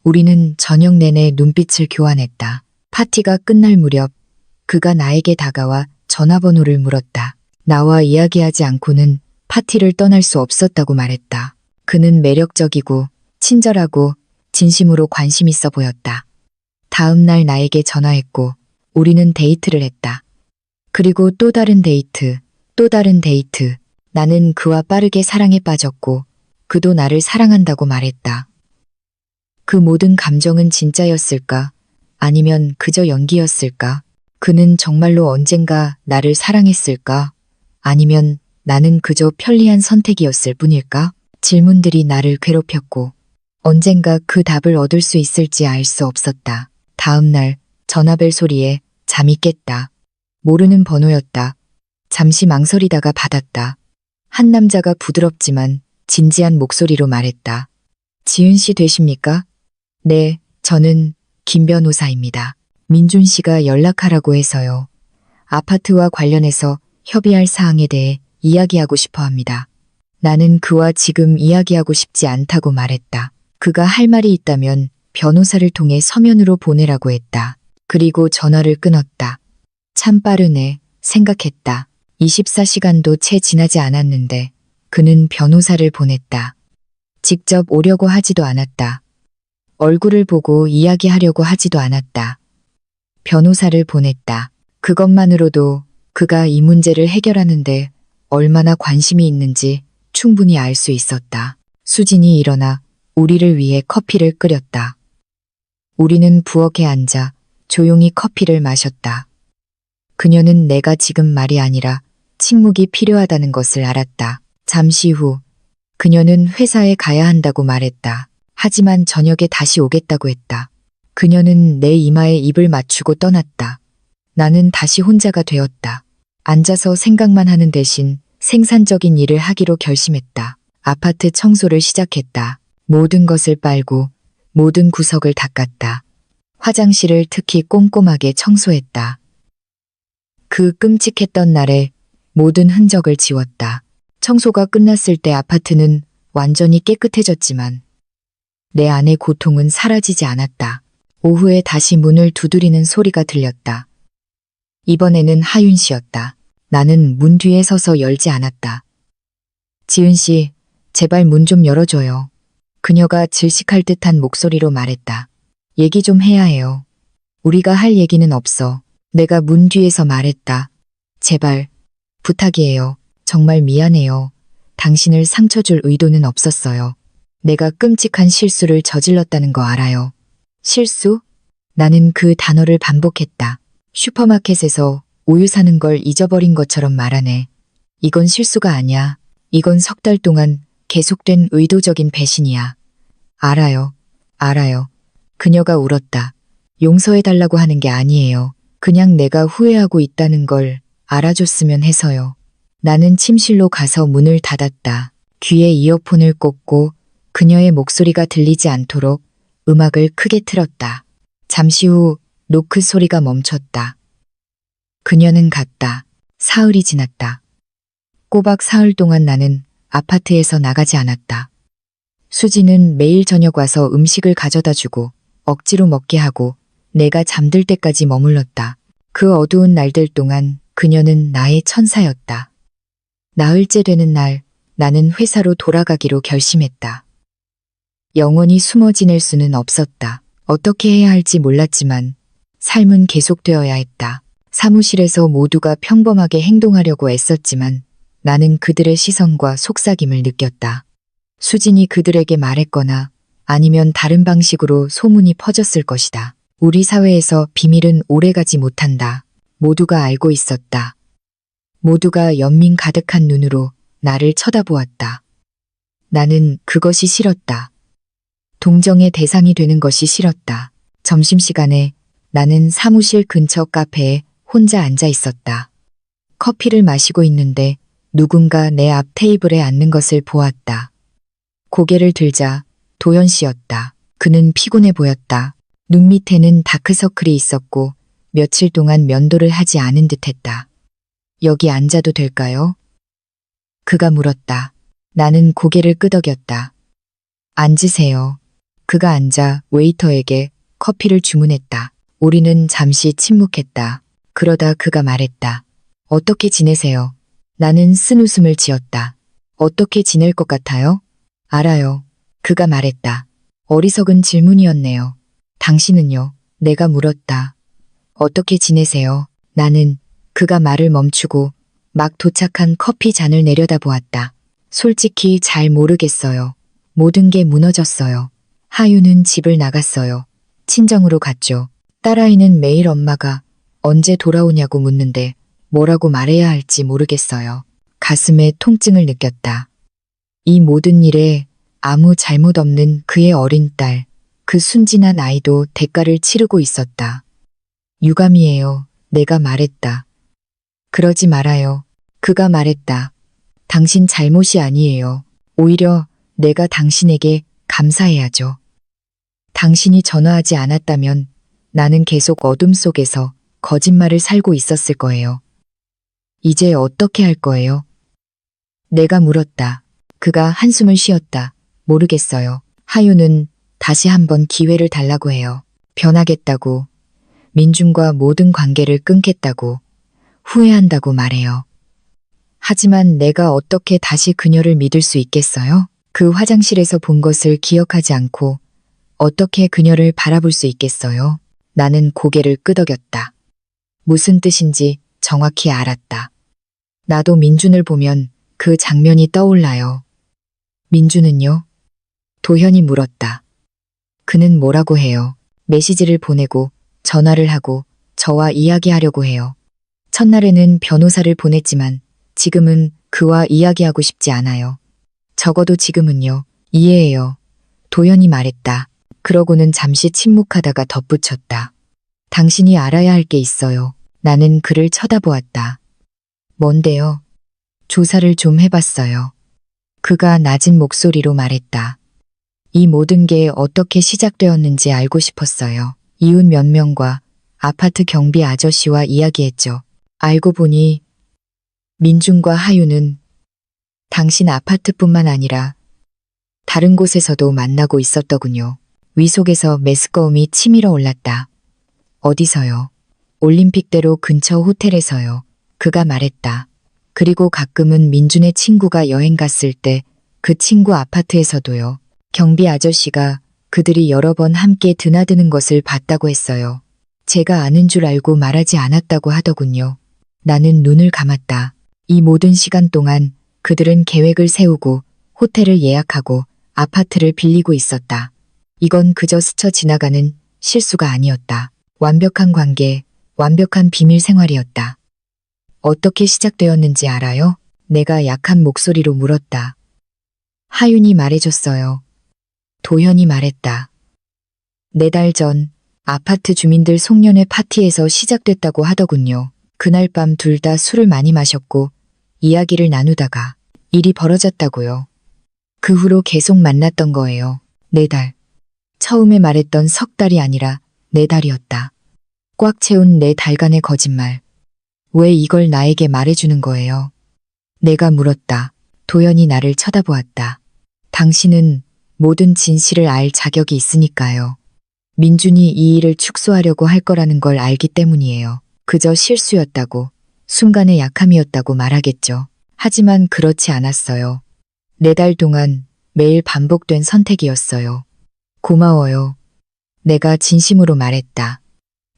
우리는 저녁 내내 눈빛을 교환했다. 파티가 끝날 무렵 그가 나에게 다가와 전화번호를 물었다. 나와 이야기하지 않고는 파티를 떠날 수 없었다고 말했다. 그는 매력적이고 친절하고 진심으로 관심 있어 보였다. 다음 날 나에게 전화했고 우리는 데이트를 했다. 그리고 또 다른 데이트, 또 다른 데이트. 나는 그와 빠르게 사랑에 빠졌고 그도 나를 사랑한다고 말했다. 그 모든 감정은 진짜였을까? 아니면 그저 연기였을까? 그는 정말로 언젠가 나를 사랑했을까? 아니면 나는 그저 편리한 선택이었을 뿐일까? 질문들이 나를 괴롭혔고 언젠가 그 답을 얻을 수 있을지 알 수 없었다. 다음 날 전화벨 소리에 잠이 깼다. 모르는 번호였다. 잠시 망설이다가 받았다. 한 남자가 부드럽지만 진지한 목소리로 말했다. 지은 씨 되십니까? 네, 저는 김 변호사입니다. 민준 씨가 연락하라고 해서요. 아파트와 관련해서 협의할 사항에 대해 이야기하고 싶어 합니다. 나는 그와 지금 이야기하고 싶지 않다고 말했다. 그가 할 말이 있다면 변호사를 통해 서면으로 보내라고 했다. 그리고 전화를 끊었다. 참 빠르네, 생각했다. 24시간도 채 지나지 않았는데 그는 변호사를 보냈다. 직접 오려고 하지도 않았다. 얼굴을 보고 이야기하려고 하지도 않았다. 변호사를 보냈다. 그것만으로도 그가 이 문제를 해결하는데 얼마나 관심이 있는지 충분히 알 수 있었다. 수진이 일어나 우리를 위해 커피를 끓였다. 우리는 부엌에 앉아 조용히 커피를 마셨다. 그녀는 내가 지금 말이 아니라 침묵이 필요하다는 것을 알았다. 잠시 후 그녀는 회사에 가야 한다고 말했다. 하지만 저녁에 다시 오겠다고 했다. 그녀는 내 이마에 입을 맞추고 떠났다. 나는 다시 혼자가 되었다. 앉아서 생각만 하는 대신 생산적인 일을 하기로 결심했다. 아파트 청소를 시작했다. 모든 것을 빨고 모든 구석을 닦았다. 화장실을 특히 꼼꼼하게 청소했다. 그 끔찍했던 날의 모든 흔적을 지웠다. 청소가 끝났을 때 아파트는 완전히 깨끗해졌지만 내 안의 고통은 사라지지 않았다. 오후에 다시 문을 두드리는 소리가 들렸다. 이번에는 하윤 씨였다. 나는 문 뒤에 서서 열지 않았다. 지은 씨, 제발 문 좀 열어줘요. 그녀가 질식할 듯한 목소리로 말했다. 얘기 좀 해야 해요. 우리가 할 얘기는 없어. 내가 문 뒤에서 말했다. 제발, 부탁이에요. 정말 미안해요. 당신을 상처 줄 의도는 없었어요. 내가 끔찍한 실수를 저질렀다는 거 알아요. 실수? 나는 그 단어를 반복했다. 슈퍼마켓에서 우유 사는 걸 잊어버린 것처럼 말하네. 이건 실수가 아니야. 이건 석 달 동안 계속된 의도적인 배신이야. 알아요. 알아요. 그녀가 울었다. 용서해달라고 하는 게 아니에요. 그냥 내가 후회하고 있다는 걸 알아줬으면 해서요. 나는 침실로 가서 문을 닫았다. 귀에 이어폰을 꽂고 그녀의 목소리가 들리지 않도록 음악을 크게 틀었다. 잠시 후 노크 소리가 멈췄다. 그녀는 갔다. 사흘이 지났다. 꼬박 사흘 동안 나는 아파트에서 나가지 않았다. 수지는 매일 저녁 와서 음식을 가져다 주고 억지로 먹게 하고 내가 잠들 때까지 머물렀다. 그 어두운 날들 동안 그녀는 나의 천사였다. 나흘째 되는 날 나는 회사로 돌아가기로 결심했다. 영원히 숨어 지낼 수는 없었다. 어떻게 해야 할지 몰랐지만 삶은 계속되어야 했다. 사무실에서 모두가 평범하게 행동하려고 애썼지만 나는 그들의 시선과 속삭임을 느꼈다. 수진이 그들에게 말했거나 아니면 다른 방식으로 소문이 퍼졌을 것이다. 우리 사회에서 비밀은 오래가지 못한다. 모두가 알고 있었다. 모두가 연민 가득한 눈으로 나를 쳐다보았다. 나는 그것이 싫었다. 동정의 대상이 되는 것이 싫었다. 점심시간에 나는 사무실 근처 카페에 혼자 앉아 있었다. 커피를 마시고 있는데 누군가 내 앞 테이블에 앉는 것을 보았다. 고개를 들자 도연 씨였다. 그는 피곤해 보였다. 눈 밑에는 다크서클이 있었고 며칠 동안 면도를 하지 않은 듯했다. 여기 앉아도 될까요? 그가 물었다. 나는 고개를 끄덕였다. 앉으세요. 그가 앉아 웨이터에게 커피를 주문했다. 우리는 잠시 침묵했다. 그러다 그가 말했다. 어떻게 지내세요? 나는 쓴웃음을 지었다. 어떻게 지낼 것 같아요? 알아요. 그가 말했다. 어리석은 질문이었네요. 당신은요? 내가 물었다. 어떻게 지내세요? 나는 그가 말을 멈추고 막 도착한 커피 잔을 내려다보았다. 솔직히 잘 모르겠어요. 모든 게 무너졌어요. 하유는 집을 나갔어요. 친정으로 갔죠. 딸아이는 매일 엄마가 언제 돌아오냐고 묻는데 뭐라고 말해야 할지 모르겠어요. 가슴에 통증을 느꼈다. 이 모든 일에 아무 잘못 없는 그의 어린 딸, 그 순진한 아이도 대가를 치르고 있었다. 유감이에요. 내가 말했다. 그러지 말아요. 그가 말했다. 당신 잘못이 아니에요. 오히려 내가 당신에게 감사해야죠. 당신이 전화하지 않았다면 나는 계속 어둠 속에서 거짓말을 살고 있었을 거예요. 이제 어떻게 할 거예요? 내가 물었다. 그가 한숨을 쉬었다. 모르겠어요. 하유는 다시 한번 기회를 달라고 해요. 변하겠다고, 민준과 모든 관계를 끊겠다고, 후회한다고 말해요. 하지만 내가 어떻게 다시 그녀를 믿을 수 있겠어요? 그 화장실에서 본 것을 기억하지 않고 어떻게 그녀를 바라볼 수 있겠어요? 나는 고개를 끄덕였다. 무슨 뜻인지 정확히 알았다. 나도 민준을 보면 그 장면이 떠올라요. 민준은요? 도현이 물었다. 그는 뭐라고 해요? 메시지를 보내고 전화를 하고 저와 이야기하려고 해요. 첫날에는 변호사를 보냈지만 지금은 그와 이야기하고 싶지 않아요. 적어도 지금은요. 이해해요. 도현이 말했다. 그러고는 잠시 침묵하다가 덧붙였다. 당신이 알아야 할 게 있어요. 나는 그를 쳐다보았다. 뭔데요? 조사를 좀 해봤어요. 그가 낮은 목소리로 말했다. 이 모든 게 어떻게 시작되었는지 알고 싶었어요. 이웃 몇 명과 아파트 경비 아저씨와 이야기했죠. 알고 보니 민준과 하유는 당신 아파트뿐만 아니라 다른 곳에서도 만나고 있었더군요. 위속에서 메스꺼움이 치밀어 올랐다. 어디서요? 올림픽대로 근처 호텔에서요. 그가 말했다. 그리고 가끔은 민준의 친구가 여행 갔을 때 그 친구 아파트에서도요. 경비 아저씨가 그들이 여러 번 함께 드나드는 것을 봤다고 했어요. 제가 아는 줄 알고 말하지 않았다고 하더군요. 나는 눈을 감았다. 이 모든 시간 동안 그들은 계획을 세우고 호텔을 예약하고 아파트를 빌리고 있었다. 이건 그저 스쳐 지나가는 실수가 아니었다. 완벽한 관계, 완벽한 비밀 생활이었다. 어떻게 시작되었는지 알아요? 내가 약한 목소리로 물었다. 하윤이 말해줬어요. 도현이 말했다. 4달 전 아파트 주민들 송년회 파티에서 시작됐다고 하더군요. 그날 밤 둘 다 술을 많이 마셨고 이야기를 나누다가 일이 벌어졌다고요. 그 후로 계속 만났던 거예요. 4달. 처음에 말했던 석 달이 아니라 4달이었다. 꽉 채운 4달간의 거짓말. 왜 이걸 나에게 말해주는 거예요? 내가 물었다. 도연이 나를 쳐다보았다. 당신은 모든 진실을 알 자격이 있으니까요. 민준이 이 일을 축소하려고 할 거라는 걸 알기 때문이에요. 그저 실수였다고, 순간의 약함이었다고 말하겠죠. 하지만 그렇지 않았어요. 4달 동안 매일 반복된 선택이었어요. 고마워요. 내가 진심으로 말했다.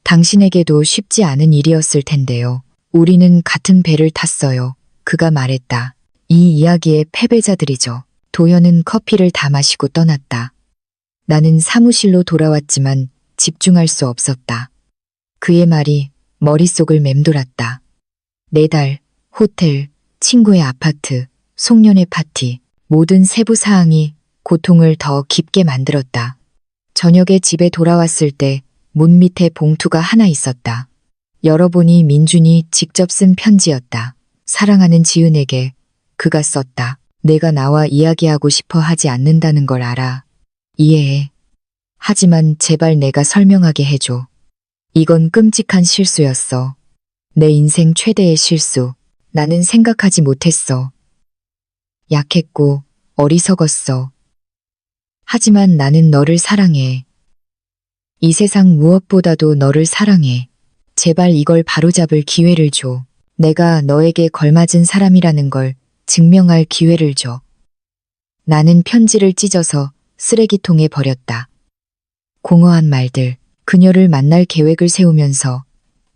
당신에게도 쉽지 않은 일이었을 텐데요. 우리는 같은 배를 탔어요. 그가 말했다. 이 이야기의 패배자들이죠. 도현은 커피를 다 마시고 떠났다. 나는 사무실로 돌아왔지만 집중할 수 없었다. 그의 말이 머릿속을 맴돌았다. 4달, 호텔, 친구의 아파트, 송년회 파티, 모든 세부 사항이 고통을 더 깊게 만들었다. 저녁에 집에 돌아왔을 때 문 밑에 봉투가 하나 있었다. 열어보니 민준이 직접 쓴 편지였다. 사랑하는 지은에게 그가 썼다. 내가 나와 이야기하고 싶어 하지 않는다는 걸 알아. 이해해. 하지만 제발 내가 설명하게 해줘. 이건 끔찍한 실수였어. 내 인생 최대의 실수. 나는 생각하지 못했어. 약했고 어리석었어. 하지만 나는 너를 사랑해. 이 세상 무엇보다도 너를 사랑해. 제발 이걸 바로잡을 기회를 줘. 내가 너에게 걸맞은 사람이라는 걸 증명할 기회를 줘. 나는 편지를 찢어서 쓰레기통에 버렸다. 공허한 말들, 그녀를 만날 계획을 세우면서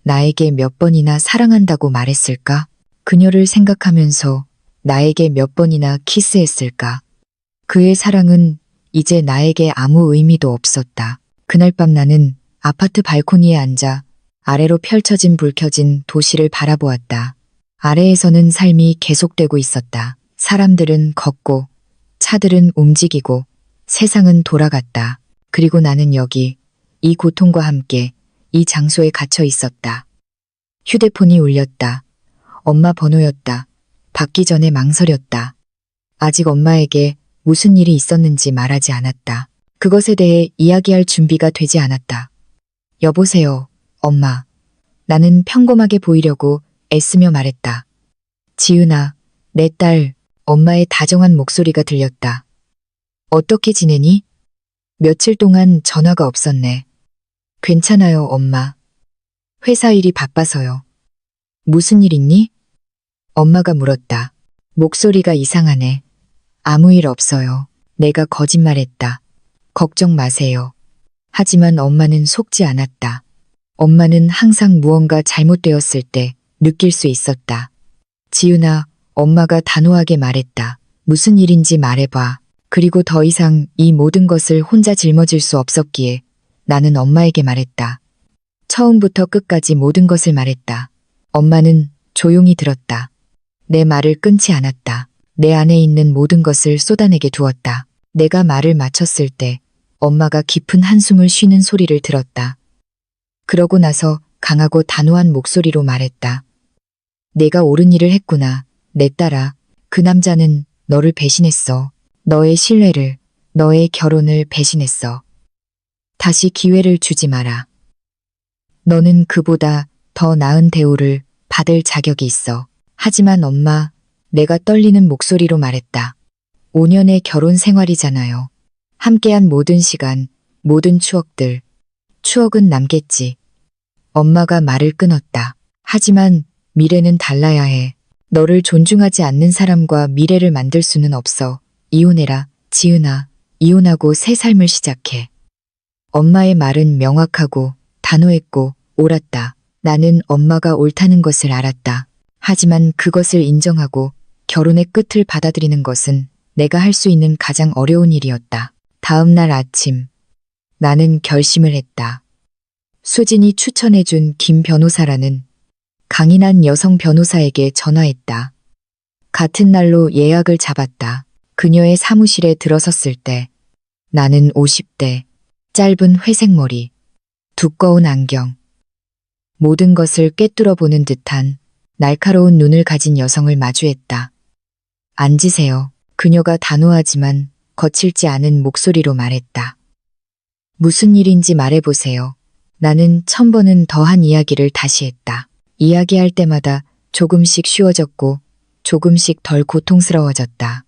나에게 몇 번이나 사랑한다고 말했을까? 그녀를 생각하면서 나에게 몇 번이나 키스했을까? 그의 사랑은 이제 나에게 아무 의미도 없었다. 그날 밤 나는 아파트 발코니에 앉아 아래로 펼쳐진 불 켜진 도시를 바라보았다. 아래에서는 삶이 계속되고 있었다. 사람들은 걷고, 차들은 움직이고, 세상은 돌아갔다. 그리고 나는 여기, 이 고통과 함께 이 장소에 갇혀 있었다. 휴대폰이 울렸다. 엄마 번호였다. 받기 전에 망설였다. 아직 엄마에게 무슨 일이 있었는지 말하지 않았다. 그것에 대해 이야기할 준비가 되지 않았다. 여보세요, 엄마. 나는 평범하게 보이려고 애쓰며 말했다. 지은아, 내 딸, 엄마의 다정한 목소리가 들렸다. 어떻게 지내니? 며칠 동안 전화가 없었네. 괜찮아요, 엄마. 회사 일이 바빠서요. 무슨 일 있니? 엄마가 물었다. 목소리가 이상하네. 아무 일 없어요. 내가 거짓말했다. 걱정 마세요. 하지만 엄마는 속지 않았다. 엄마는 항상 무언가 잘못되었을 때 느낄 수 있었다. 지은아, 엄마가 단호하게 말했다. 무슨 일인지 말해봐. 그리고 더 이상 이 모든 것을 혼자 짊어질 수 없었기에 나는 엄마에게 말했다. 처음부터 끝까지 모든 것을 말했다. 엄마는 조용히 들었다. 내 말을 끊지 않았다. 내 안에 있는 모든 것을 쏟아내게 두었다. 내가 말을 마쳤을 때 엄마가 깊은 한숨을 쉬는 소리를 들었다. 그러고 나서 강하고 단호한 목소리로 말했다. 내가 옳은 일을 했구나. 내 딸아, 그 남자는 너를 배신했어. 너의 신뢰를, 너의 결혼을 배신했어. 다시 기회를 주지 마라. 너는 그보다 더 나은 대우를 받을 자격이 있어. 하지만 엄마, 내가 떨리는 목소리로 말했다. 5년의 결혼 생활이잖아요. 함께한 모든 시간, 모든 추억들. 추억은 남겠지. 엄마가 말을 끊었다. 하지만 미래는 달라야 해. 너를 존중하지 않는 사람과 미래를 만들 수는 없어. 이혼해라, 지은아. 이혼하고 새 삶을 시작해. 엄마의 말은 명확하고 단호했고 옳았다. 나는 엄마가 옳다는 것을 알았다. 하지만 그것을 인정하고 결혼의 끝을 받아들이는 것은 내가 할 수 있는 가장 어려운 일이었다. 다음 날 아침, 나는 결심을 했다. 수진이 추천해준 김 변호사라는 강인한 여성 변호사에게 전화했다. 같은 날로 예약을 잡았다. 그녀의 사무실에 들어섰을 때 나는 50대, 짧은 회색 머리, 두꺼운 안경, 모든 것을 꿰뚫어 보는 듯한 날카로운 눈을 가진 여성을 마주했다. 앉으세요. 그녀가 단호하지만 거칠지 않은 목소리로 말했다. 무슨 일인지 말해보세요. 나는 1000번은 더한 이야기를 다시 했다. 이야기할 때마다 조금씩 쉬워졌고 조금씩 덜 고통스러워졌다.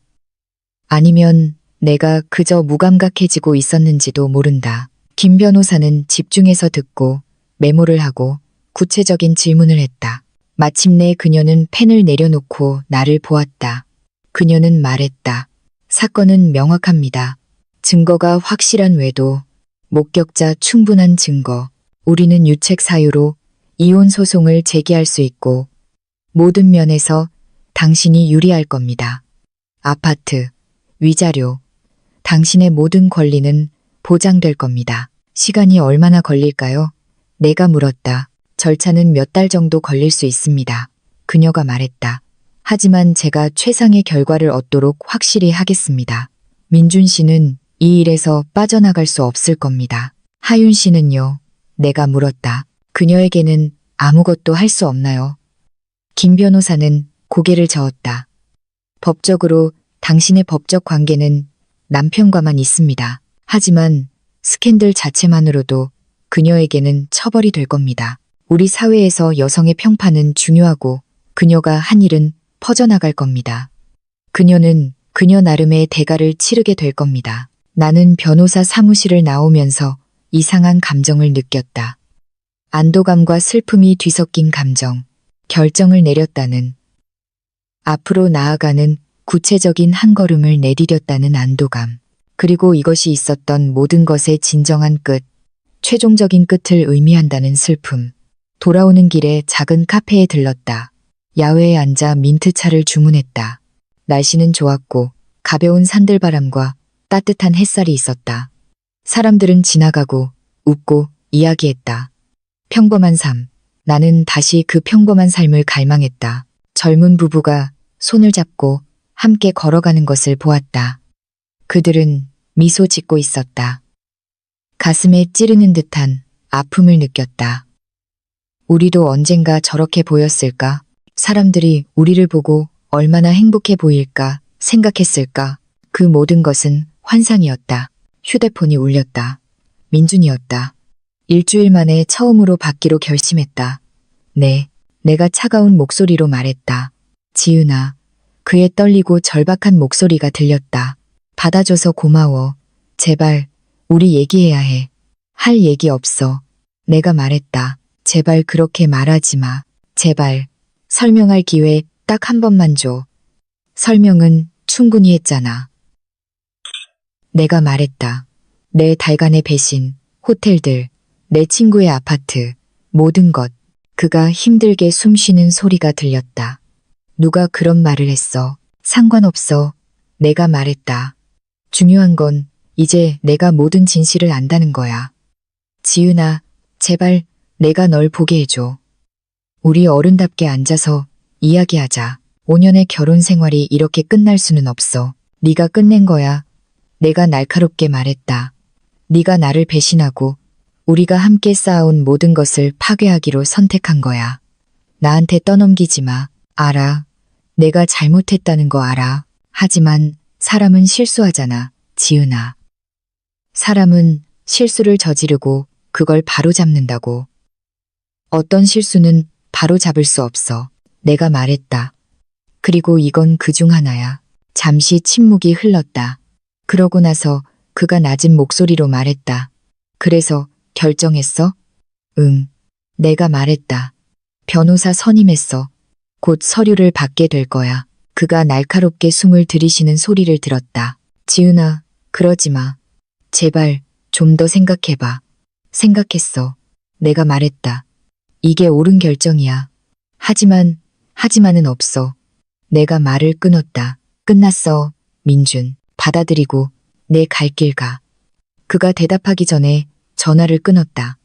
아니면 내가 그저 무감각해지고 있었는지도 모른다. 김 변호사는 집중해서 듣고 메모를 하고 구체적인 질문을 했다. 마침내 그녀는 펜을 내려놓고 나를 보았다. 그녀는 말했다. 사건은 명확합니다. 증거가 확실한 외도, 목격자 충분한 증거. 우리는 유책 사유로 이혼 소송을 제기할 수 있고 모든 면에서 당신이 유리할 겁니다. 아파트, 위자료, 당신의 모든 권리는 보장될 겁니다. 시간이 얼마나 걸릴까요? 내가 물었다. 절차는 몇 달 정도 걸릴 수 있습니다. 그녀가 말했다. 하지만 제가 최상의 결과를 얻도록 확실히 하겠습니다. 민준 씨는 이 일에서 빠져나갈 수 없을 겁니다. 하윤 씨는요? 내가 물었다. 그녀에게는 아무것도 할 수 없나요? 김 변호사는 고개를 저었다. 법적으로 당신의 법적 관계는 남편과만 있습니다. 하지만 스캔들 자체만으로도 그녀에게는 처벌이 될 겁니다. 우리 사회에서 여성의 평판은 중요하고 그녀가 한 일은 퍼져나갈 겁니다. 그녀는 그녀 나름의 대가를 치르게 될 겁니다. 나는 변호사 사무실을 나오면서 이상한 감정을 느꼈다. 안도감과 슬픔이 뒤섞인 감정, 결정을 내렸다는, 앞으로 나아가는 구체적인 한 걸음을 내디뎠다는 안도감, 그리고 이것이 있었던 모든 것의 진정한 끝, 최종적인 끝을 의미한다는 슬픔. 돌아오는 길에 작은 카페에 들렀다. 야외에 앉아 민트차를 주문했다. 날씨는 좋았고 가벼운 산들바람과 따뜻한 햇살이 있었다. 사람들은 지나가고 웃고 이야기했다. 평범한 삶. 나는 다시 그 평범한 삶을 갈망했다. 젊은 부부가 손을 잡고 함께 걸어가는 것을 보았다. 그들은 미소 짓고 있었다. 가슴에 찌르는 듯한 아픔을 느꼈다. 우리도 언젠가 저렇게 보였을까? 사람들이 우리를 보고 얼마나 행복해 보일까 생각했을까? 그 모든 것은 환상이었다. 휴대폰이 울렸다. 민준이었다. 일주일 만에 처음으로 받기로 결심했다. 네, 내가 차가운 목소리로 말했다. 지은아. 그의 떨리고 절박한 목소리가 들렸다. 받아줘서 고마워. 제발, 우리 얘기해야 해. 할 얘기 없어. 내가 말했다. 제발 그렇게 말하지 마. 제발. 설명할 기회 딱 한 번만 줘. 설명은 충분히 했잖아. 내가 말했다. 내 달간의 배신, 호텔들, 내 친구의 아파트, 모든 것. 그가 힘들게 숨쉬는 소리가 들렸다. 누가 그런 말을 했어. 상관없어. 내가 말했다. 중요한 건 이제 내가 모든 진실을 안다는 거야. 지은아, 제발 내가 널 보게 해줘. 우리 어른답게 앉아서 이야기하자. 5년의 결혼 생활이 이렇게 끝날 수는 없어. 네가 끝낸 거야. 내가 날카롭게 말했다. 네가 나를 배신하고 우리가 함께 쌓아온 모든 것을 파괴하기로 선택한 거야. 나한테 떠넘기지 마. 알아. 내가 잘못했다는 거 알아. 하지만 사람은 실수하잖아, 지은아. 사람은 실수를 저지르고 그걸 바로잡는다고. 어떤 실수는 바로잡을 수 없어. 내가 말했다. 그리고 이건 그중 하나야. 잠시 침묵이 흘렀다. 그러고 나서 그가 낮은 목소리로 말했다. 그래서 결정했어? 응. 내가 말했다. 변호사 선임했어. 곧 서류를 받게 될 거야. 그가 날카롭게 숨을 들이쉬는 소리를 들었다. 지은아, 그러지 마. 제발 좀 더 생각해봐. 생각했어. 내가 말했다. 이게 옳은 결정이야. 하지만은 없어. 내가 말을 끊었다. 끝났어, 민준. 받아들이고 내 갈 길 가. 그가 대답하기 전에 전화를 끊었다.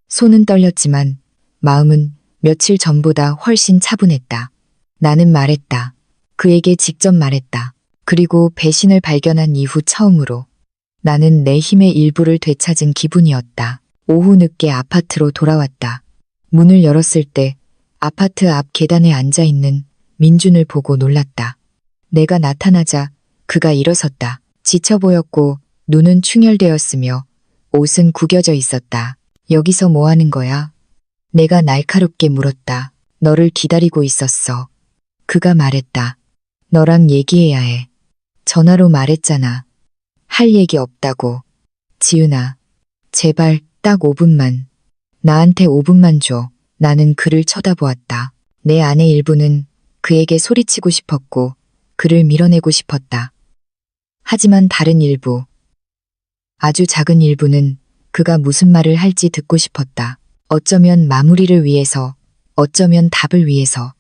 손은 떨렸지만 마음은 며칠 전보다 훨씬 차분했다. 나는 말했다. 그에게 직접 말했다. 그리고 배신을 발견한 이후 처음으로 나는 내 힘의 일부를 되찾은 기분이었다. 오후 늦게 아파트로 돌아왔다. 문을 열었을 때 아파트 앞 계단에 앉아있는 민준을 보고 놀랐다. 내가 나타나자 그가 일어섰다. 지쳐 보였고 눈은 충혈되었으며 옷은 구겨져 있었다. 여기서 뭐 하는 거야? 내가 날카롭게 물었다. 너를 기다리고 있었어. 그가 말했다. 너랑 얘기해야 해. 전화로 말했잖아. 할 얘기 없다고. 지은아, 제발 딱 5분만. 나한테 5분만 줘. 나는 그를 쳐다보았다. 내 안의 일부는 그에게 소리치고 싶었고 그를 밀어내고 싶었다. 하지만 다른 일부, 아주 작은 일부는 그가 무슨 말을 할지 듣고 싶었다. 어쩌면 마무리를 위해서, 어쩌면 답을 위해서.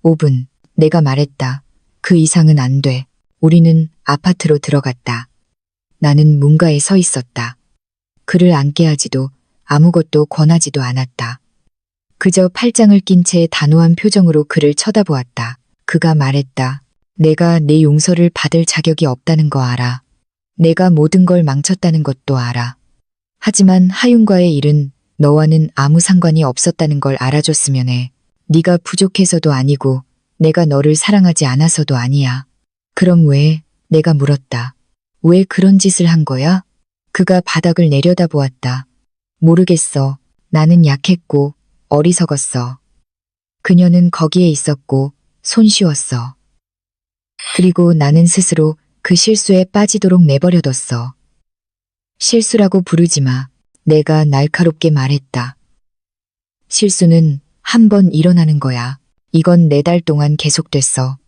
5분, 내가 말했다. 그 이상은 안 돼. 우리는 아파트로 들어갔다. 나는 문가에 서 있었다. 그를 앉게 하지도 아무것도 권하지도 않았다. 그저 팔짱을 낀 채 단호한 표정으로 그를 쳐다보았다. 그가 말했다. 내가 네 용서를 받을 자격이 없다는 거 알아. 내가 모든 걸 망쳤다는 것도 알아. 하지만 하윤과의 일은 너와는 아무 상관이 없었다는 걸 알아줬으면 해. 네가 부족해서도 아니고 내가 너를 사랑하지 않아서도 아니야. 그럼 왜? 내가 물었다. 왜 그런 짓을 한 거야? 그가 바닥을 내려다보았다. 모르겠어. 나는 약했고 어리석었어. 그녀는 거기에 있었고 손쉬웠어. 그리고 나는 스스로 그 실수에 빠지도록 내버려뒀어. 실수라고 부르지 마. 내가 날카롭게 말했다. 실수는 한 번 일어나는 거야. 이건 4달 동안 계속됐어.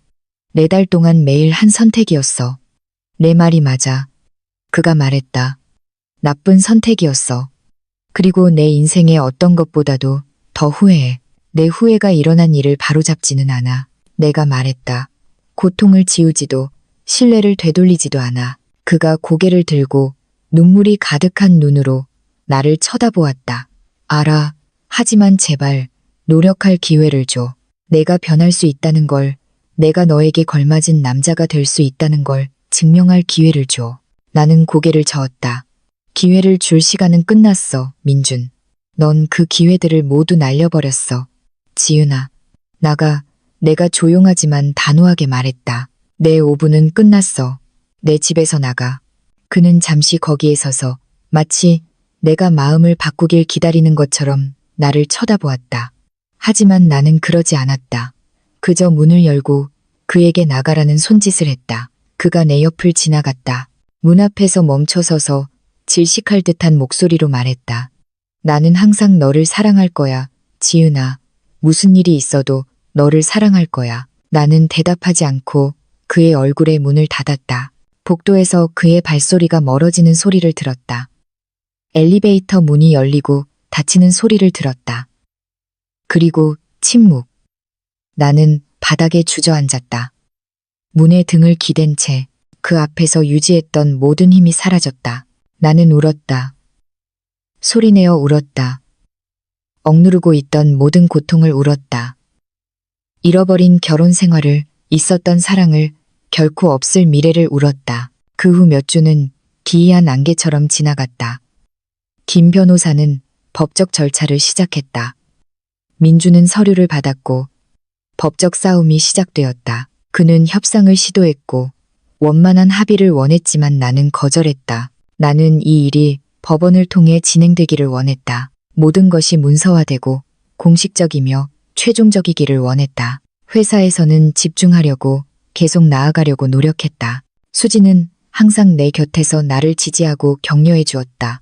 4달 동안 매일 한 선택이었어. 내 말이 맞아. 그가 말했다. 나쁜 선택이었어. 그리고 내 인생의 어떤 것보다도 더 후회해. 내 후회가 일어난 일을 바로잡지는 않아. 내가 말했다. 고통을 지우지도 신뢰를 되돌리지도 않아. 그가 고개를 들고 눈물이 가득한 눈으로 나를 쳐다보았다. 알아. 하지만 제발 노력할 기회를 줘. 내가 변할 수 있다는 걸, 내가 너에게 걸맞은 남자가 될 수 있다는 걸 증명할 기회를 줘. 나는 고개를 저었다. 기회를 줄 시간은 끝났어, 민준. 넌 그 기회들을 모두 날려버렸어. 지은아, 나가. 내가 조용하지만 단호하게 말했다. 내 5분은 끝났어. 내 집에서 나가. 그는 잠시 거기에 서서 마치 내가 마음을 바꾸길 기다리는 것처럼 나를 쳐다보았다. 하지만 나는 그러지 않았다. 그저 문을 열고 그에게 나가라는 손짓을 했다. 그가 내 옆을 지나갔다. 문 앞에서 멈춰서서 질식할 듯한 목소리로 말했다. 나는 항상 너를 사랑할 거야, 지은아. 무슨 일이 있어도 너를 사랑할 거야. 나는 대답하지 않고 그의 얼굴에 문을 닫았다. 복도에서 그의 발소리가 멀어지는 소리를 들었다. 엘리베이터 문이 열리고 닫히는 소리를 들었다. 그리고 침묵. 나는 바닥에 주저앉았다. 문에 등을 기댄 채 그 앞에서 유지했던 모든 힘이 사라졌다. 나는 울었다. 소리내어 울었다. 억누르고 있던 모든 고통을 울었다. 잃어버린 결혼 생활을, 있었던 사랑을, 결코 없을 미래를 울었다. 그 후 몇 주는 기이한 안개처럼 지나갔다. 김 변호사는 법적 절차를 시작했다. 민주는 서류를 받았고 법적 싸움이 시작되었다. 그는 협상을 시도했고 원만한 합의를 원했지만 나는 거절했다. 나는 이 일이 법원을 통해 진행되기를 원했다. 모든 것이 문서화되고 공식적이며 최종적이기를 원했다. 회사에서는 집중하려고 계속 나아가려고 노력했다. 수지는 항상 내 곁에서 나를 지지하고 격려해 주었다.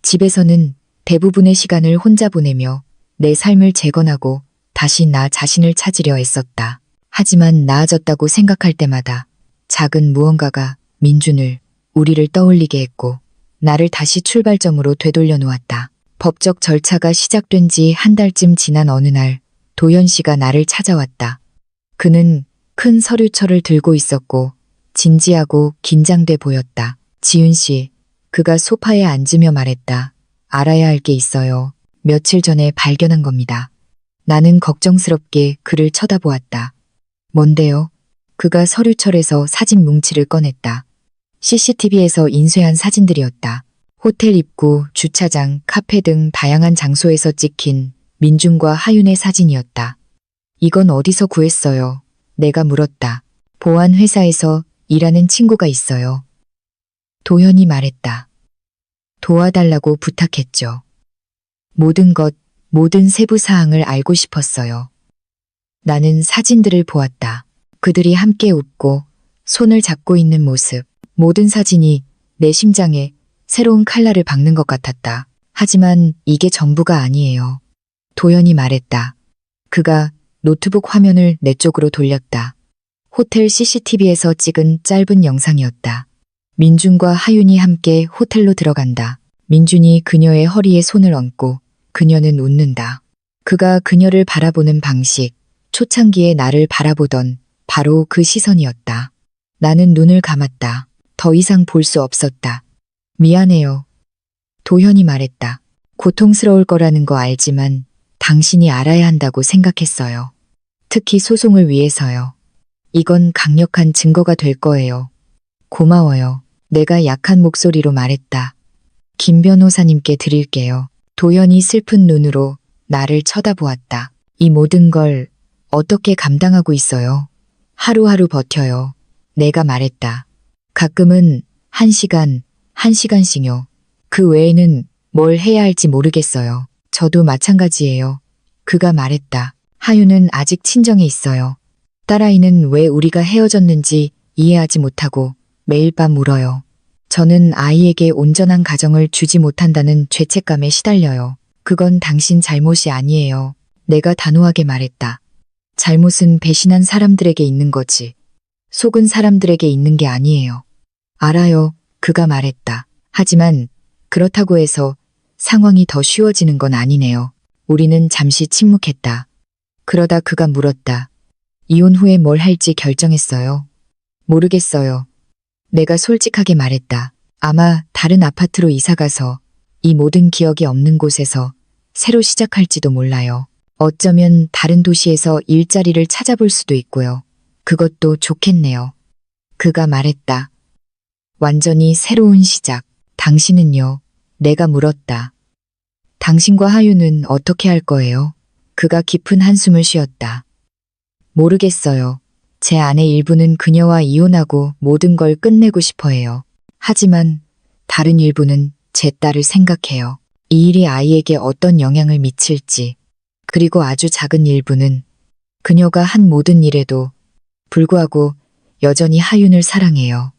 집에서는 대부분의 시간을 혼자 보내며 내 삶을 재건하고 다시 나 자신을 찾으려 애썼다. 하지만 나아졌다고 생각할 때마다 작은 무언가가 민준을, 우리를 떠올리게 했고 나를 다시 출발점으로 되돌려 놓았다. 법적 절차가 시작된 지 한 달쯤 지난 어느 날 도현 씨가 나를 찾아왔다. 그는 큰 서류철을 들고 있었고 진지하고 긴장돼 보였다. 지은 씨, 그가 소파에 앉으며 말했다. 알아야 할 게 있어요. 며칠 전에 발견한 겁니다. 나는 걱정스럽게 그를 쳐다보았다. 뭔데요? 그가 서류철에서 사진 뭉치를 꺼냈다. CCTV에서 인쇄한 사진들이었다. 호텔 입구, 주차장, 카페 등 다양한 장소에서 찍힌 민준과 하윤의 사진이었다. 이건 어디서 구했어요? 내가 물었다. 보안 회사에서 일하는 친구가 있어요. 도현이 말했다. 도와달라고 부탁했죠. 모든 것, 모든 세부 사항을 알고 싶었어요. 나는 사진들을 보았다. 그들이 함께 웃고 손을 잡고 있는 모습. 모든 사진이 내 심장에 새로운 칼날을 박는 것 같았다. 하지만 이게 전부가 아니에요. 도현이 말했다. 그가 노트북 화면을 내 쪽으로 돌렸다. 호텔 CCTV에서 찍은 짧은 영상이었다. 민준과 하윤이 함께 호텔로 들어간다. 민준이 그녀의 허리에 손을 얹고 그녀는 웃는다. 그가 그녀를 바라보는 방식, 초창기에 나를 바라보던 바로 그 시선이었다. 나는 눈을 감았다. 더 이상 볼 수 없었다. 미안해요. 도현이 말했다. 고통스러울 거라는 거 알지만 당신이 알아야 한다고 생각했어요. 특히 소송을 위해서요. 이건 강력한 증거가 될 거예요. 고마워요. 내가 약한 목소리로 말했다. 김 변호사님께 드릴게요. 도현이 슬픈 눈으로 나를 쳐다보았다. 이 모든 걸 어떻게 감당하고 있어요? 하루하루 버텨요. 내가 말했다. 가끔은 1시간, 1시간씩요. 그 외에는 뭘 해야 할지 모르겠어요. 저도 마찬가지예요. 그가 말했다. 하윤은 아직 친정에 있어요. 딸아이는 왜 우리가 헤어졌는지 이해하지 못하고 매일 밤 울어요. 저는 아이에게 온전한 가정을 주지 못한다는 죄책감에 시달려요. 그건 당신 잘못이 아니에요. 내가 단호하게 말했다. 잘못은 배신한 사람들에게 있는 거지. 속은 사람들에게 있는 게 아니에요. 알아요. 그가 말했다. 하지만 그렇다고 해서 상황이 더 쉬워지는 건 아니네요. 우리는 잠시 침묵했다. 그러다 그가 물었다. 이혼 후에 뭘 할지 결정했어요? 모르겠어요. 내가 솔직하게 말했다. 아마 다른 아파트로 이사가서 이 모든 기억이 없는 곳에서 새로 시작할지도 몰라요. 어쩌면 다른 도시에서 일자리를 찾아볼 수도 있고요. 그것도 좋겠네요. 그가 말했다. 완전히 새로운 시작. 당신은요? 내가 물었다. 당신과 하윤은 어떻게 할 거예요? 그가 깊은 한숨을 쉬었다. 모르겠어요. 제 안의 일부는 그녀와 이혼하고 모든 걸 끝내고 싶어 해요. 하지만 다른 일부는 제 딸을 생각해요. 이 일이 아이에게 어떤 영향을 미칠지, 그리고 아주 작은 일부는 그녀가 한 모든 일에도 불구하고 여전히 하윤을 사랑해요.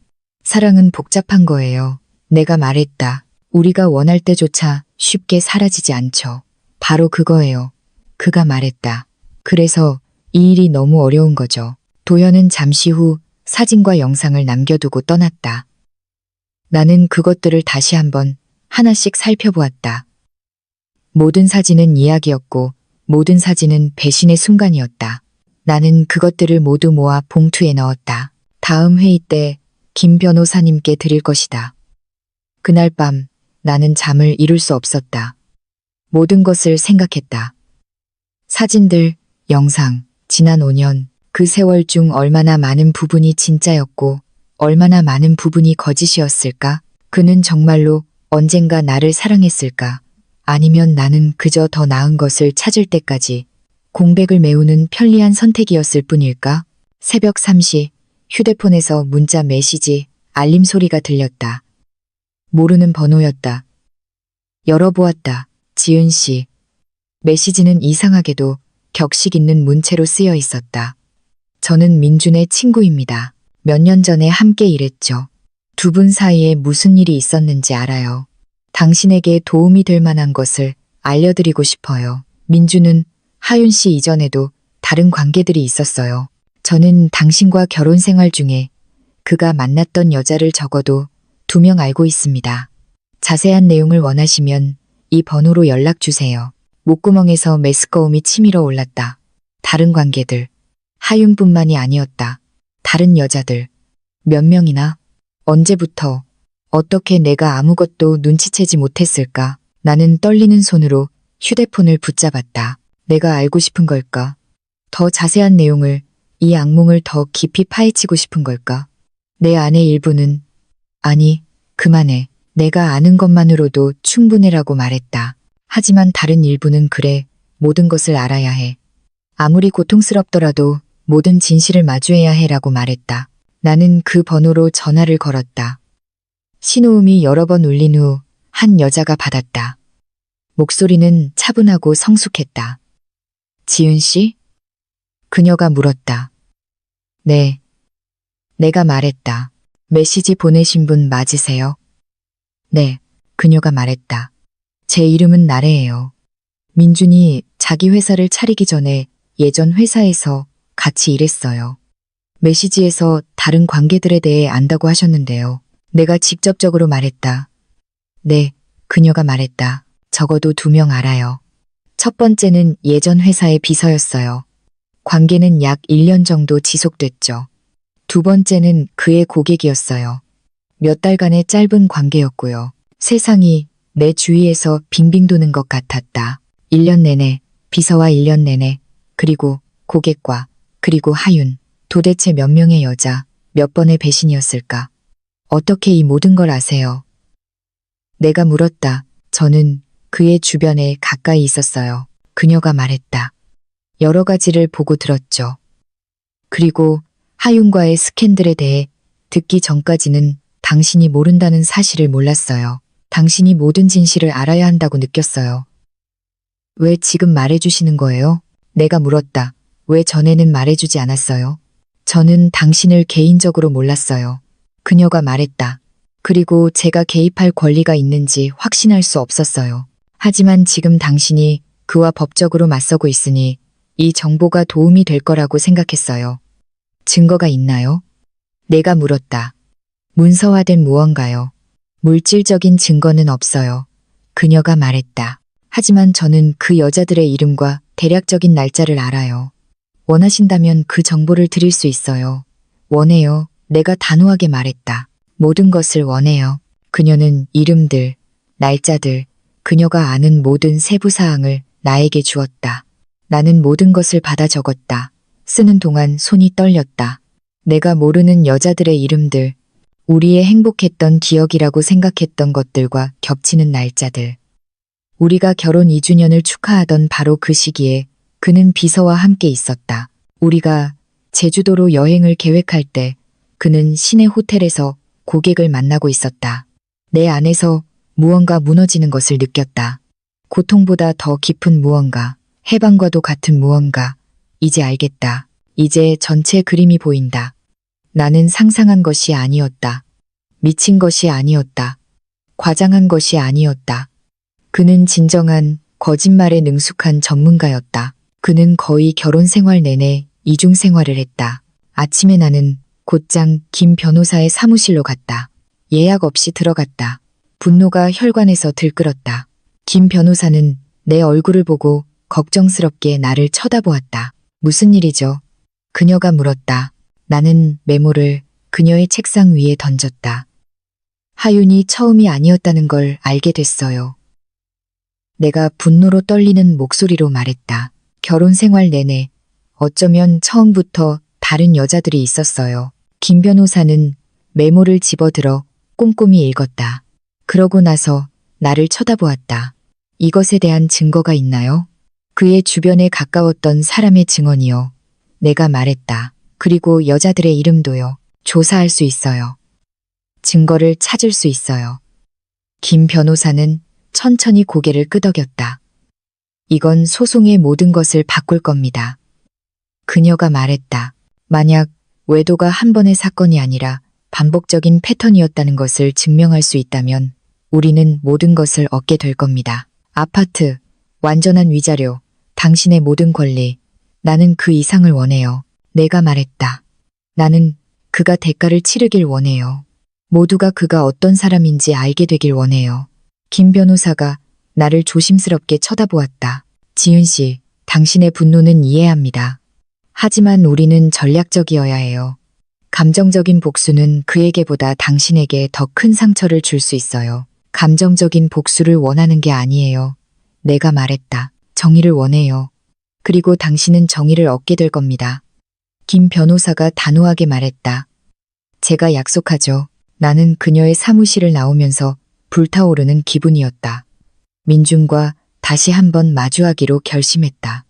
사랑은 복잡한 거예요. 내가 말했다. 우리가 원할 때조차 쉽게 사라지지 않죠. 바로 그거예요. 그가 말했다. 그래서 이 일이 너무 어려운 거죠. 도현은 잠시 후 사진과 영상을 남겨두고 떠났다. 나는 그것들을 다시 한번 하나씩 살펴보았다. 모든 사진은 이야기였고 모든 사진은 배신의 순간이었다. 나는 그것들을 모두 모아 봉투에 넣었다. 다음 회의 때 김 변호사님께 드릴 것이다. 그날 밤 나는 잠을 이룰 수 없었다. 모든 것을 생각했다. 사진들, 영상, 지난 5년, 그 세월 중 얼마나 많은 부분이 진짜였고 얼마나 많은 부분이 거짓이었을까? 그는 정말로 언젠가 나를 사랑했을까? 아니면 나는 그저 더 나은 것을 찾을 때까지 공백을 메우는 편리한 선택이었을 뿐일까? 새벽 3시 휴대폰에서 문자 메시지 알림 소리가 들렸다. 모르는 번호였다. 열어보았다. 지은 씨. 메시지는 이상하게도 격식 있는 문체로 쓰여 있었다. 저는 민준의 친구입니다. 몇 년 전에 함께 일했죠. 두 분 사이에 무슨 일이 있었는지 알아요. 당신에게 도움이 될 만한 것을 알려드리고 싶어요. 민준은 하윤 씨 이전에도 다른 관계들이 있었어요. 저는 당신과 결혼 생활 중에 그가 만났던 여자를 적어도 2명 알고 있습니다. 자세한 내용을 원하시면 이 번호로 연락 주세요. 목구멍에서 메스꺼움이 치밀어 올랐다. 다른 관계들. 하윤뿐만이 아니었다. 다른 여자들. 몇 명이나? 언제부터? 어떻게 내가 아무것도 눈치채지 못했을까? 나는 떨리는 손으로 휴대폰을 붙잡았다. 내가 알고 싶은 걸까? 더 자세한 내용을, 이 악몽을 더 깊이 파헤치고 싶은 걸까? 내 안의 일부는 아니, 그만해. 내가 아는 것만으로도 충분해라고 말했다. 하지만 다른 일부는 그래, 모든 것을 알아야 해. 아무리 고통스럽더라도 모든 진실을 마주해야 해라고 말했다. 나는 그 번호로 전화를 걸었다. 신호음이 여러 번 울린 후 한 여자가 받았다. 목소리는 차분하고 성숙했다. 지은 씨? 그녀가 물었다. 네. 내가 말했다. 메시지 보내신 분 맞으세요? 네. 그녀가 말했다. 제 이름은 나래예요. 민준이 자기 회사를 차리기 전에 예전 회사에서 같이 일했어요. 메시지에서 다른 관계들에 대해 안다고 하셨는데요. 내가 직접적으로 말했다. 네, 그녀가 말했다. 적어도 2명 알아요. 첫 번째는 예전 회사의 비서였어요. 관계는 약 1년 정도 지속됐죠. 두 번째는 그의 고객이었어요. 몇 달간의 짧은 관계였고요. 세상이 내 주위에서 빙빙 도는 것 같았다. 1년 내내, 비서와 1년 내내, 그리고 고객과, 그리고 하윤. 도대체 몇 명의 여자, 몇 번의 배신이었을까? 어떻게 이 모든 걸 아세요? 내가 물었다. 저는 그의 주변에 가까이 있었어요. 그녀가 말했다. 여러 가지를 보고 들었죠. 그리고 하윤과의 스캔들에 대해 듣기 전까지는 당신이 모른다는 사실을 몰랐어요. 당신이 모든 진실을 알아야 한다고 느꼈어요. 왜 지금 말해주시는 거예요? 내가 물었다. 왜 전에는 말해주지 않았어요? 저는 당신을 개인적으로 몰랐어요. 그녀가 말했다. 그리고 제가 개입할 권리가 있는지 확신할 수 없었어요. 하지만 지금 당신이 그와 법적으로 맞서고 있으니 이 정보가 도움이 될 거라고 생각했어요. 증거가 있나요? 내가 물었다. 문서화된 무언가요? 물질적인 증거는 없어요. 그녀가 말했다. 하지만 저는 그 여자들의 이름과 대략적인 날짜를 알아요. 원하신다면 그 정보를 드릴 수 있어요. 원해요. 내가 단호하게 말했다. 모든 것을 원해요. 그녀는 이름들, 날짜들, 그녀가 아는 모든 세부사항을 나에게 주었다. 나는 모든 것을 받아 적었다. 쓰는 동안 손이 떨렸다. 내가 모르는 여자들의 이름들, 우리의 행복했던 기억이라고 생각했던 것들과 겹치는 날짜들. 우리가 결혼 2주년을 축하하던 바로 그 시기에 그는 비서와 함께 있었다. 우리가 제주도로 여행을 계획할 때 그는 시내 호텔에서 고객을 만나고 있었다. 내 안에서 무언가 무너지는 것을 느꼈다. 고통보다 더 깊은 무언가, 해방과도 같은 무언가. 이제 알겠다. 이제 전체 그림이 보인다. 나는 상상한 것이 아니었다. 미친 것이 아니었다. 과장한 것이 아니었다. 그는 진정한 거짓말에 능숙한 전문가였다. 그는 거의 결혼 생활 내내 이중 생활을 했다. 아침에 나는 곧장 김 변호사의 사무실로 갔다. 예약 없이 들어갔다. 분노가 혈관에서 들끓었다. 김 변호사는 내 얼굴을 보고 걱정스럽게 나를 쳐다보았다. 무슨 일이죠? 그녀가 물었다. 나는 메모를 그녀의 책상 위에 던졌다. 하윤이 처음이 아니었다는 걸 알게 됐어요. 내가 분노로 떨리는 목소리로 말했다. 결혼 생활 내내 어쩌면 처음부터 다른 여자들이 있었어요. 김 변호사는 메모를 집어들어 꼼꼼히 읽었다. 그러고 나서 나를 쳐다보았다. 이것에 대한 증거가 있나요? 그의 주변에 가까웠던 사람의 증언이요. 내가 말했다. 그리고 여자들의 이름도요. 조사할 수 있어요. 증거를 찾을 수 있어요. 김 변호사는 천천히 고개를 끄덕였다. 이건 소송의 모든 것을 바꿀 겁니다. 그녀가 말했다. 만약 외도가 한 번의 사건이 아니라 반복적인 패턴이었다는 것을 증명할 수 있다면 우리는 모든 것을 얻게 될 겁니다. 아파트, 완전한 위자료, 당신의 모든 권리, 나는 그 이상을 원해요. 내가 말했다. 나는 그가 대가를 치르길 원해요. 모두가 그가 어떤 사람인지 알게 되길 원해요. 김 변호사가 나를 조심스럽게 쳐다보았다. 지은 씨, 당신의 분노는 이해합니다. 하지만 우리는 전략적이어야 해요. 감정적인 복수는 그에게보다 당신에게 더 큰 상처를 줄 수 있어요. 감정적인 복수를 원하는 게 아니에요. 내가 말했다. 정의를 원해요. 그리고 당신은 정의를 얻게 될 겁니다. 김 변호사가 단호하게 말했다. 제가 약속하죠. 나는 그녀의 사무실을 나오면서 불타오르는 기분이었다. 민준과 다시 한번 마주하기로 결심했다.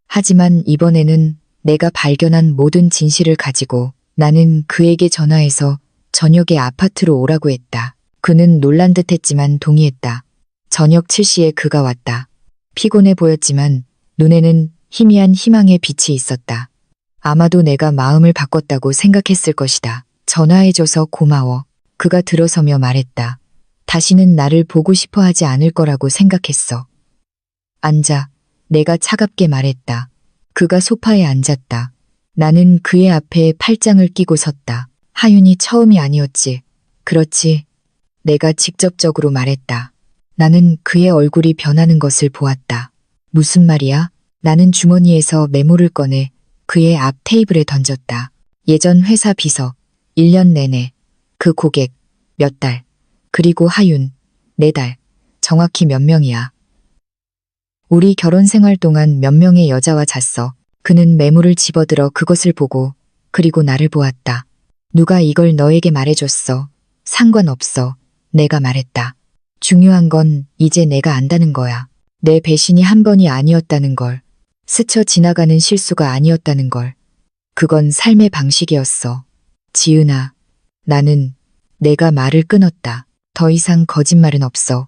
하지만 이번에는 내가 발견한 모든 진실을 가지고 나는 그에게 전화해서 저녁에 아파트로 오라고 했다. 그는 놀란 듯 했지만 동의했다. 저녁 7시에 그가 왔다. 피곤해 보였지만 눈에는 희미한 희망의 빛이 있었다. 아마도 내가 마음을 바꿨다고 생각했을 것이다. 전화해줘서 고마워. 그가 들어서며 말했다. 다시는 나를 보고 싶어 하지 않을 거라고 생각했어. 앉아. 내가 차갑게 말했다. 그가 소파에 앉았다. 나는 그의 앞에 팔짱을 끼고 섰다. 하윤이 처음이 아니었지. 그렇지. 내가 직접적으로 말했다. 나는 그의 얼굴이 변하는 것을 보았다. 무슨 말이야? 나는 주머니에서 메모를 꺼내 그의 앞 테이블에 던졌다. 예전 회사 비서, 1년 내내, 그 고객, 몇 달, 그리고 하윤, 4달, 정확히 몇 명이야. 우리 결혼 생활 동안 몇 명의 여자와 잤어. 그는 메모를 집어들어 그것을 보고 그리고 나를 보았다. 누가 이걸 너에게 말해줬어. 상관없어. 내가 말했다. 중요한 건 이제 내가 안다는 거야. 내 배신이 한 번이 아니었다는 걸. 스쳐 지나가는 실수가 아니었다는 걸. 그건 삶의 방식이었어. 지은아, 나는 내가 말을 끊었다. 더 이상 거짓말은 없어.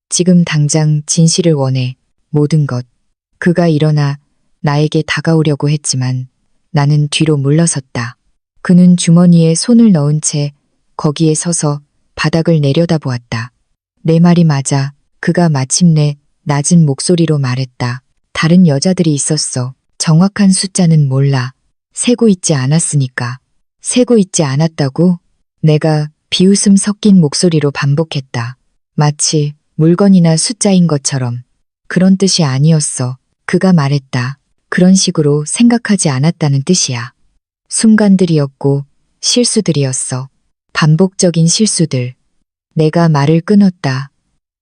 지금 당장 진실을 원해. 모든 것. 그가 일어나 나에게 다가오려고 했지만 나는 뒤로 물러섰다. 그는 주머니에 손을 넣은 채 거기에 서서 바닥을 내려다보았다. 내 말이 맞아. 그가 마침내 낮은 목소리로 말했다. 다른 여자들이 있었어. 정확한 숫자는 몰라. 세고 있지 않았으니까. 세고 있지 않았다고? 내가 비웃음 섞인 목소리로 반복했다. 마치 물건이나 숫자인 것처럼. 그런 뜻이 아니었어. 그가 말했다. 그런 식으로 생각하지 않았다는 뜻이야. 순간들이었고 실수들이었어. 반복적인 실수들. 내가 말을 끊었다.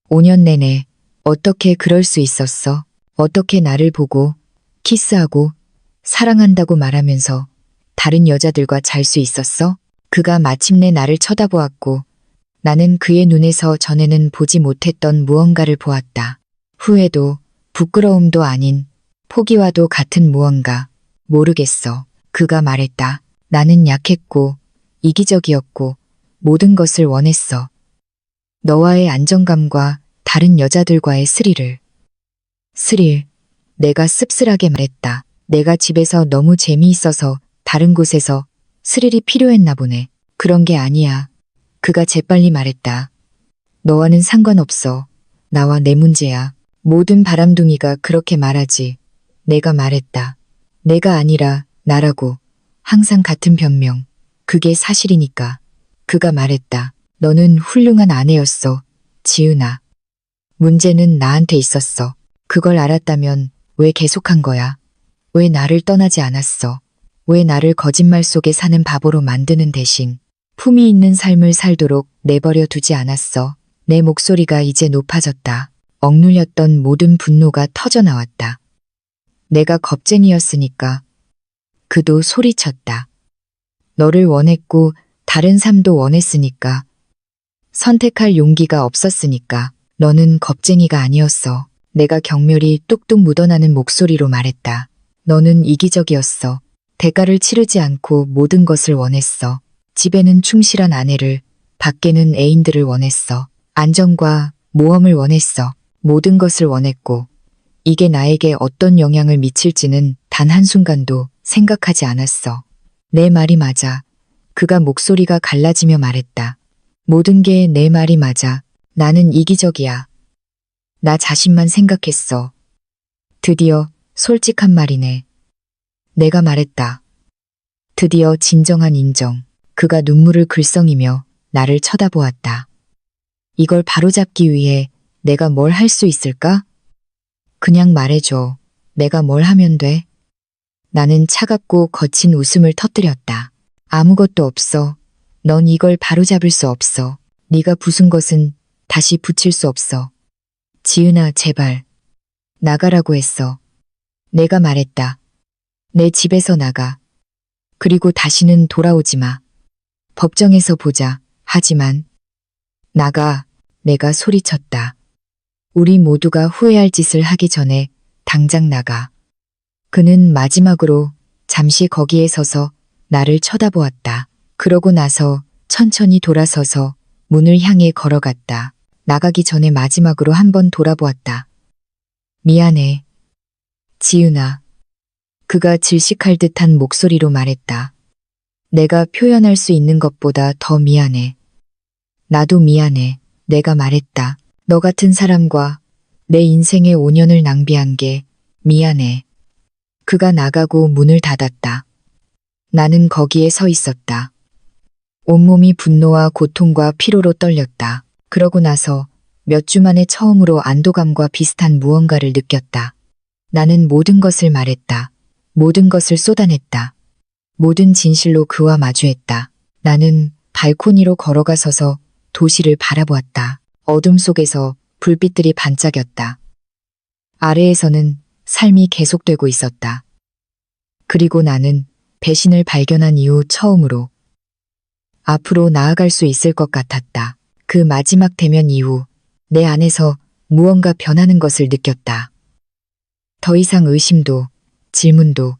5년 내내 어떻게 그럴 수 있었어? 어떻게 나를 보고 키스하고 사랑한다고 말하면서 다른 여자들과 잘 수 있었어? 그가 마침내 나를 쳐다보았고 나는 그의 눈에서 전에는 보지 못했던 무언가를 보았다. 후회도 부끄러움도 아닌 포기와도 같은 무언가. 모르겠어. 그가 말했다. 나는 약했고 이기적이었고 모든 것을 원했어. 너와의 안정감과 다른 여자들과의 스릴을. 스릴. 내가 씁쓸하게 말했다. 내가 집에서 너무 재미있어서 다른 곳에서 스릴이 필요했나 보네. 그런 게 아니야. 그가 재빨리 말했다. 너와는 상관없어. 나와 내 문제야. 모든 바람둥이가 그렇게 말하지. 내가 말했다. 내가 아니라 나라고. 항상 같은 변명. 그게 사실이니까. 그가 말했다. 너는 훌륭한 아내였어. 지은아. 문제는 나한테 있었어. 그걸 알았다면 왜 계속한 거야? 왜 나를 떠나지 않았어? 왜 나를 거짓말 속에 사는 바보로 만드는 대신 품위 있는 삶을 살도록 내버려 두지 않았어? 내 목소리가 이제 높아졌다. 억눌렸던 모든 분노가 터져나왔다. 내가 겁쟁이였으니까. 그도 소리쳤다. 너를 원했고 다른 삶도 원했으니까. 선택할 용기가 없었으니까. 너는 겁쟁이가 아니었어. 내가 경멸이 뚝뚝 묻어나는 목소리로 말했다. 너는 이기적이었어. 대가를 치르지 않고 모든 것을 원했어. 집에는 충실한 아내를, 밖에는 애인들을 원했어. 안정과 모험을 원했어. 모든 것을 원했고, 이게 나에게 어떤 영향을 미칠지는 단 한순간도 생각하지 않았어. 내 말이 맞아. 그가 목소리가 갈라지며 말했다. 모든 게 내 말이 맞아. 나는 이기적이야. 나 자신만 생각했어. 드디어 솔직한 말이네. 내가 말했다. 드디어 진정한 인정. 그가 눈물을 글썽이며 나를 쳐다보았다. 이걸 바로잡기 위해 내가 뭘 할 수 있을까? 그냥 말해줘. 내가 뭘 하면 돼? 나는 차갑고 거친 웃음을 터뜨렸다. 아무것도 없어. 넌 이걸 바로잡을 수 없어. 네가 부순 것은 다시 붙일 수 없어. 지은아, 제발. 나가라고 했어. 내가 말했다. 내 집에서 나가. 그리고 다시는 돌아오지 마. 법정에서 보자. 하지만 나가. 내가 소리쳤다. 우리 모두가 후회할 짓을 하기 전에 당장 나가. 그는 마지막으로 잠시 거기에 서서 나를 쳐다보았다. 그러고 나서 천천히 돌아서서 문을 향해 걸어갔다. 나가기 전에 마지막으로 한번 돌아보았다. 미안해. 지은아. 그가 질식할 듯한 목소리로 말했다. 내가 표현할 수 있는 것보다 더 미안해. 나도 미안해. 내가 말했다. 너 같은 사람과 내 인생의 5년을 낭비한 게 미안해. 그가 나가고 문을 닫았다. 나는 거기에 서 있었다. 온몸이 분노와 고통과 피로로 떨렸다. 그러고 나서 몇 주 만에 처음으로 안도감과 비슷한 무언가를 느꼈다. 나는 모든 것을 말했다. 모든 것을 쏟아냈다. 모든 진실로 그와 마주했다. 나는 발코니로 걸어가 서서 도시를 바라보았다. 어둠 속에서 불빛들이 반짝였다. 아래에서는 삶이 계속되고 있었다. 그리고 나는 배신을 발견한 이후 처음으로 앞으로 나아갈 수 있을 것 같았다. 그 마지막 대면 이후 내 안에서 무언가 변하는 것을 느꼈다. 더 이상 의심도, 질문도,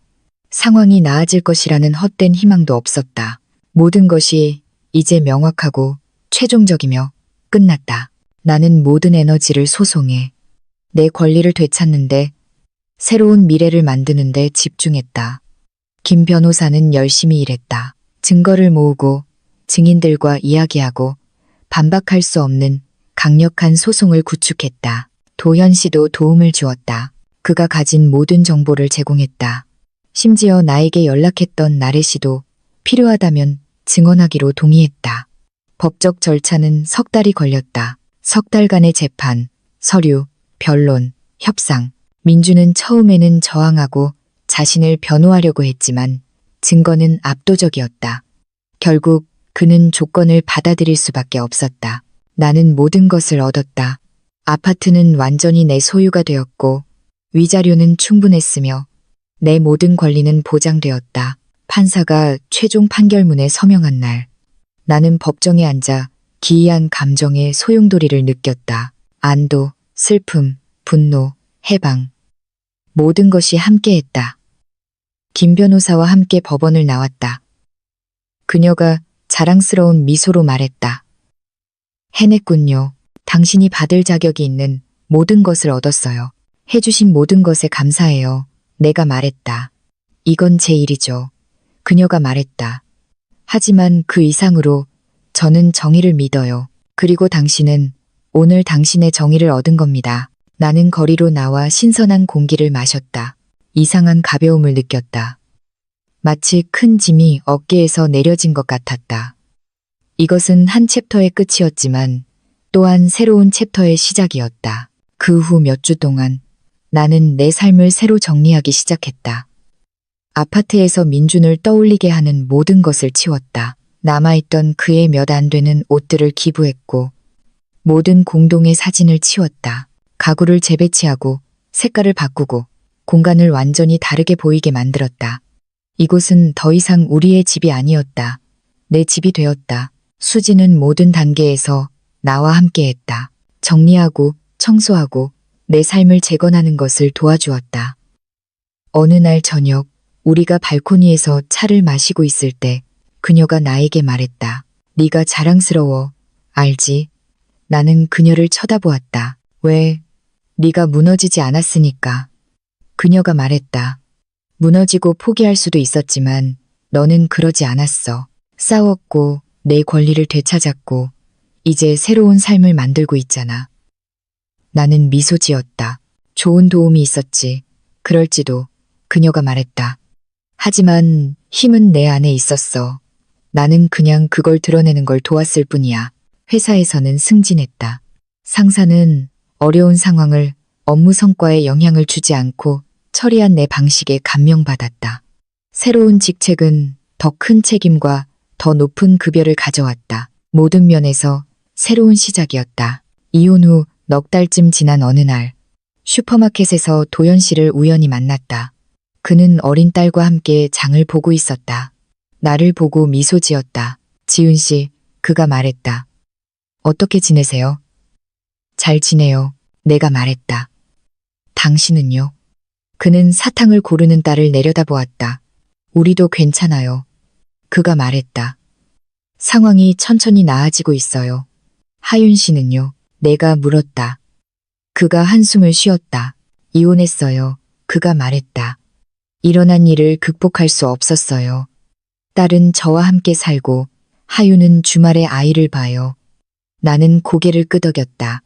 상황이 나아질 것이라는 헛된 희망도 없었다. 모든 것이 이제 명확하고 최종적이며 끝났다. 나는 모든 에너지를 소송해 내 권리를 되찾는데, 새로운 미래를 만드는데 집중했다. 김 변호사는 열심히 일했다. 증거를 모으고 증인들과 이야기하고 반박할 수 없는 강력한 소송을 구축했다. 도현 씨도 도움을 주었다. 그가 가진 모든 정보를 제공했다. 심지어 나에게 연락했던 나래 씨도 필요하다면 증언하기로 동의했다. 법적 절차는 석 달이 걸렸다. 석 달간의 재판, 서류, 변론, 협상. 민주는 처음에는 저항하고 자신을 변호하려고 했지만 증거는 압도적이었다. 결국 그는 조건을 받아들일 수밖에 없었다. 나는 모든 것을 얻었다. 아파트는 완전히 내 소유가 되었고 위자료는 충분했으며 내 모든 권리는 보장되었다. 판사가 최종 판결문에 서명한 날, 나는 법정에 앉아 기이한 감정의 소용돌이를 느꼈다. 안도, 슬픔, 분노, 해방. 모든 것이 함께했다. 김 변호사와 함께 법원을 나왔다. 그녀가 자랑스러운 미소로 말했다. 해냈군요. 당신이 받을 자격이 있는 모든 것을 얻었어요. 해주신 모든 것에 감사해요. 내가 말했다. 이건 제 일이죠. 그녀가 말했다. 하지만 그 이상으로 저는 정의를 믿어요. 그리고 당신은 오늘 당신의 정의를 얻은 겁니다. 나는 거리로 나와 신선한 공기를 마셨다. 이상한 가벼움을 느꼈다. 마치 큰 짐이 어깨에서 내려진 것 같았다. 이것은 한 챕터의 끝이었지만 또한 새로운 챕터의 시작이었다. 그 후 몇 주 동안 나는 내 삶을 새로 정리하기 시작했다. 아파트에서 민준을 떠올리게 하는 모든 것을 치웠다. 남아있던 그의 몇 안 되는 옷들을 기부했고 모든 공동의 사진을 치웠다. 가구를 재배치하고 색깔을 바꾸고 공간을 완전히 다르게 보이게 만들었다. 이곳은 더 이상 우리의 집이 아니었다. 내 집이 되었다. 수지는 모든 단계에서 나와 함께했다. 정리하고 청소하고 내 삶을 재건하는 것을 도와주었다. 어느 날 저녁 우리가 발코니에서 차를 마시고 있을 때 그녀가 나에게 말했다. 네가 자랑스러워. 알지? 나는 그녀를 쳐다보았다. 왜? 네가 무너지지 않았으니까. 그녀가 말했다. 무너지고 포기할 수도 있었지만 너는 그러지 않았어. 싸웠고 내 권리를 되찾았고 이제 새로운 삶을 만들고 있잖아. 나는 미소 지었다. 좋은 도움이 있었지. 그럴지도. 그녀가 말했다. 하지만 힘은 내 안에 있었어. 나는 그냥 그걸 드러내는 걸 도왔을 뿐이야. 회사에서는 승진했다. 상사는 어려운 상황을 업무 성과에 영향을 주지 않고 처리한 내 방식에 감명받았다. 새로운 직책은 더 큰 책임과 더 높은 급여를 가져왔다. 모든 면에서 새로운 시작이었다. 이혼 후 넉 달쯤 지난 어느 날 슈퍼마켓에서 도연 씨를 우연히 만났다. 그는 어린 딸과 함께 장을 보고 있었다. 나를 보고 미소 지었다. 지은 씨, 그가 말했다. 어떻게 지내세요? 잘 지내요. 내가 말했다. 당신은요? 그는 사탕을 고르는 딸을 내려다보았다. 우리도 괜찮아요. 그가 말했다. 상황이 천천히 나아지고 있어요. 하윤 씨는요? 내가 물었다. 그가 한숨을 쉬었다. 이혼했어요. 그가 말했다. 일어난 일을 극복할 수 없었어요. 딸은 저와 함께 살고 하윤은 주말에 아이를 봐요. 나는 고개를 끄덕였다.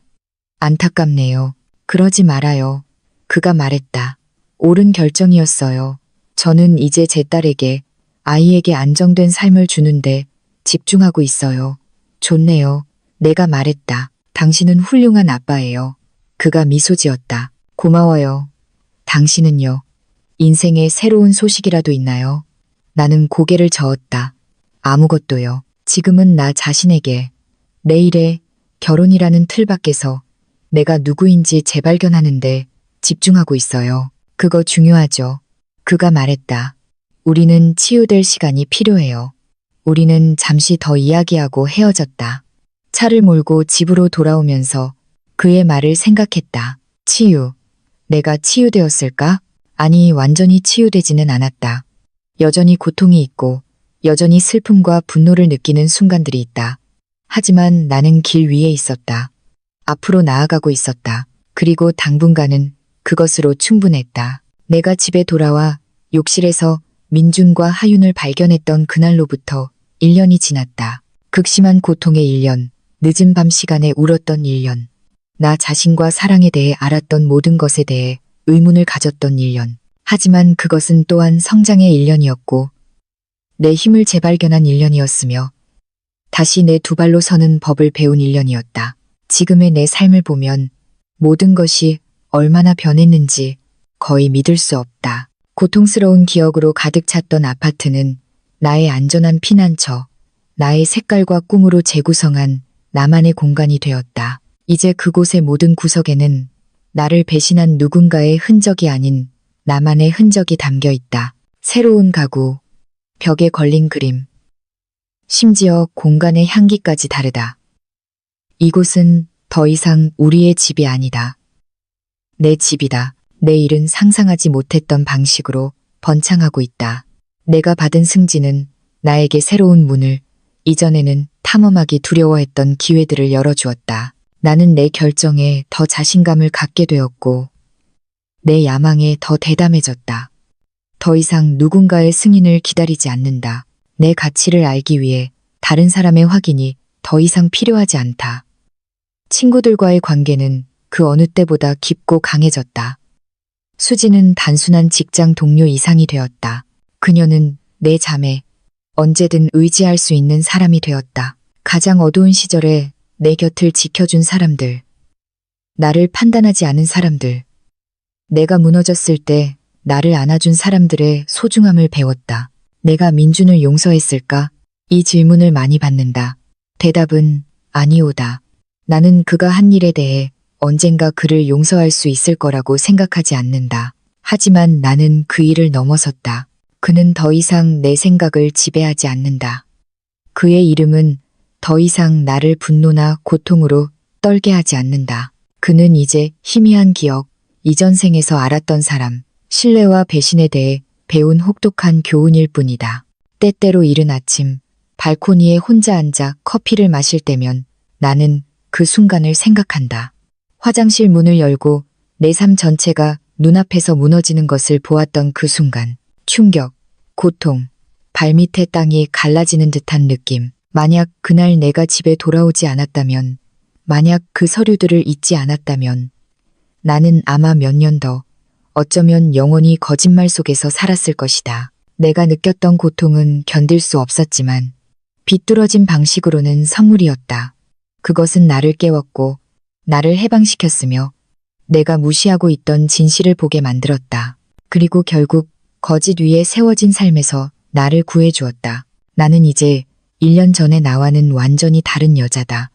안타깝네요. 그러지 말아요. 그가 말했다. 옳은 결정이었어요. 저는 이제 제 딸에게, 아이에게 안정된 삶을 주는데 집중하고 있어요. 좋네요. 내가 말했다. 당신은 훌륭한 아빠예요. 그가 미소 지었다. 고마워요. 당신은요? 인생에 새로운 소식이라도 있나요? 나는 고개를 저었다. 아무것도요. 지금은 나 자신에게 내일의 결혼이라는 틀 밖에서 내가 누구인지 재발견하는데 집중하고 있어요. 그거 중요하죠. 그가 말했다. 우리는 치유될 시간이 필요해요. 우리는 잠시 더 이야기하고 헤어졌다. 차를 몰고 집으로 돌아오면서 그의 말을 생각했다. 치유. 내가 치유되었을까? 아니, 완전히 치유되지는 않았다. 여전히 고통이 있고 여전히 슬픔과 분노를 느끼는 순간들이 있다. 하지만 나는 길 위에 있었다. 앞으로 나아가고 있었다. 그리고 당분간은 그것으로 충분했다. 내가 집에 돌아와 욕실에서 민준과 하윤을 발견했던 그날로부터 1년이 지났다. 극심한 고통의 1년, 늦은 밤 시간에 울었던 1년, 나 자신과 사랑에 대해 알았던 모든 것에 대해 의문을 가졌던 1년. 하지만 그것은 또한 성장의 1년이었고 내 힘을 재발견한 1년이었으며 다시 내 두 발로 서는 법을 배운 1년이었다. 지금의 내 삶을 보면 모든 것이 얼마나 변했는지 거의 믿을 수 없다. 고통스러운 기억으로 가득 찼던 아파트는 나의 안전한 피난처, 나의 색깔과 꿈으로 재구성한 나만의 공간이 되었다. 이제 그곳의 모든 구석에는 나를 배신한 누군가의 흔적이 아닌 나만의 흔적이 담겨 있다. 새로운 가구, 벽에 걸린 그림, 심지어 공간의 향기까지 다르다. 이곳은 더 이상 우리의 집이 아니다. 내 집이다. 내일은 상상하지 못했던 방식으로 번창하고 있다. 내가 받은 승진은 나에게 새로운 문을, 이전에는 탐험하기 두려워했던 기회들을 열어주었다. 나는 내 결정에 더 자신감을 갖게 되었고 내 야망에 더 대담해졌다. 더 이상 누군가의 승인을 기다리지 않는다. 내 가치를 알기 위해 다른 사람의 확인이 더 이상 필요하지 않다. 친구들과의 관계는 그 어느 때보다 깊고 강해졌다. 수지는 단순한 직장 동료 이상이 되었다. 그녀는 내 자매, 언제든 의지할 수 있는 사람이 되었다. 가장 어두운 시절에 내 곁을 지켜준 사람들, 나를 판단하지 않은 사람들, 내가 무너졌을 때 나를 안아준 사람들의 소중함을 배웠다. 내가 민준을 용서했을까? 이 질문을 많이 받는다. 대답은 아니오다. 나는 그가 한 일에 대해 언젠가 그를 용서할 수 있을 거라고 생각하지 않는다. 하지만 나는 그 일을 넘어섰다. 그는 더 이상 내 생각을 지배하지 않는다. 그의 이름은 더 이상 나를 분노나 고통으로 떨게 하지 않는다. 그는 이제 희미한 기억, 이전 생에서 알았던 사람, 신뢰와 배신에 대해 배운 혹독한 교훈일 뿐이다. 때때로 이른 아침, 발코니에 혼자 앉아 커피를 마실 때면 나는 그 순간을 생각한다. 화장실 문을 열고 내 삶 전체가 눈앞에서 무너지는 것을 보았던 그 순간. 충격, 고통, 발밑에 땅이 갈라지는 듯한 느낌. 만약 그날 내가 집에 돌아오지 않았다면, 만약 그 서류들을 잊지 않았다면, 나는 아마 몇 년 더, 어쩌면 영원히 거짓말 속에서 살았을 것이다. 내가 느꼈던 고통은 견딜 수 없었지만, 비뚤어진 방식으로는 선물이었다. 그것은 나를 깨웠고, 나를 해방시켰으며, 내가 무시하고 있던 진실을 보게 만들었다. 그리고 결국 거짓 위에 세워진 삶에서 나를 구해주었다. 나는 이제 1년 전의 나와는 완전히 다른 여자다.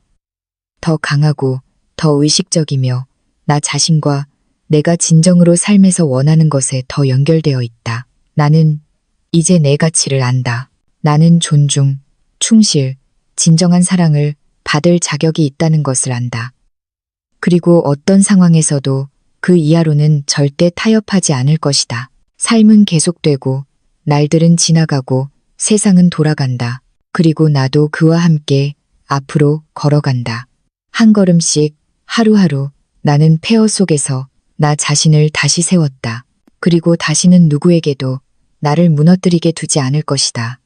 더 강하고 더 의식적이며 나 자신과 내가 진정으로 삶에서 원하는 것에 더 연결되어 있다. 나는 이제 내 가치를 안다. 나는 존중, 충실, 진정한 사랑을 받을 자격이 있다는 것을 안다. 그리고 어떤 상황에서도 그 이하로는 절대 타협하지 않을 것이다. 삶은 계속되고 날들은 지나가고 세상은 돌아간다. 그리고 나도 그와 함께 앞으로 걸어간다. 한 걸음씩 하루하루 나는 폐허 속에서 나 자신을 다시 세웠다. 그리고 다시는 누구에게도 나를 무너뜨리게 두지 않을 것이다.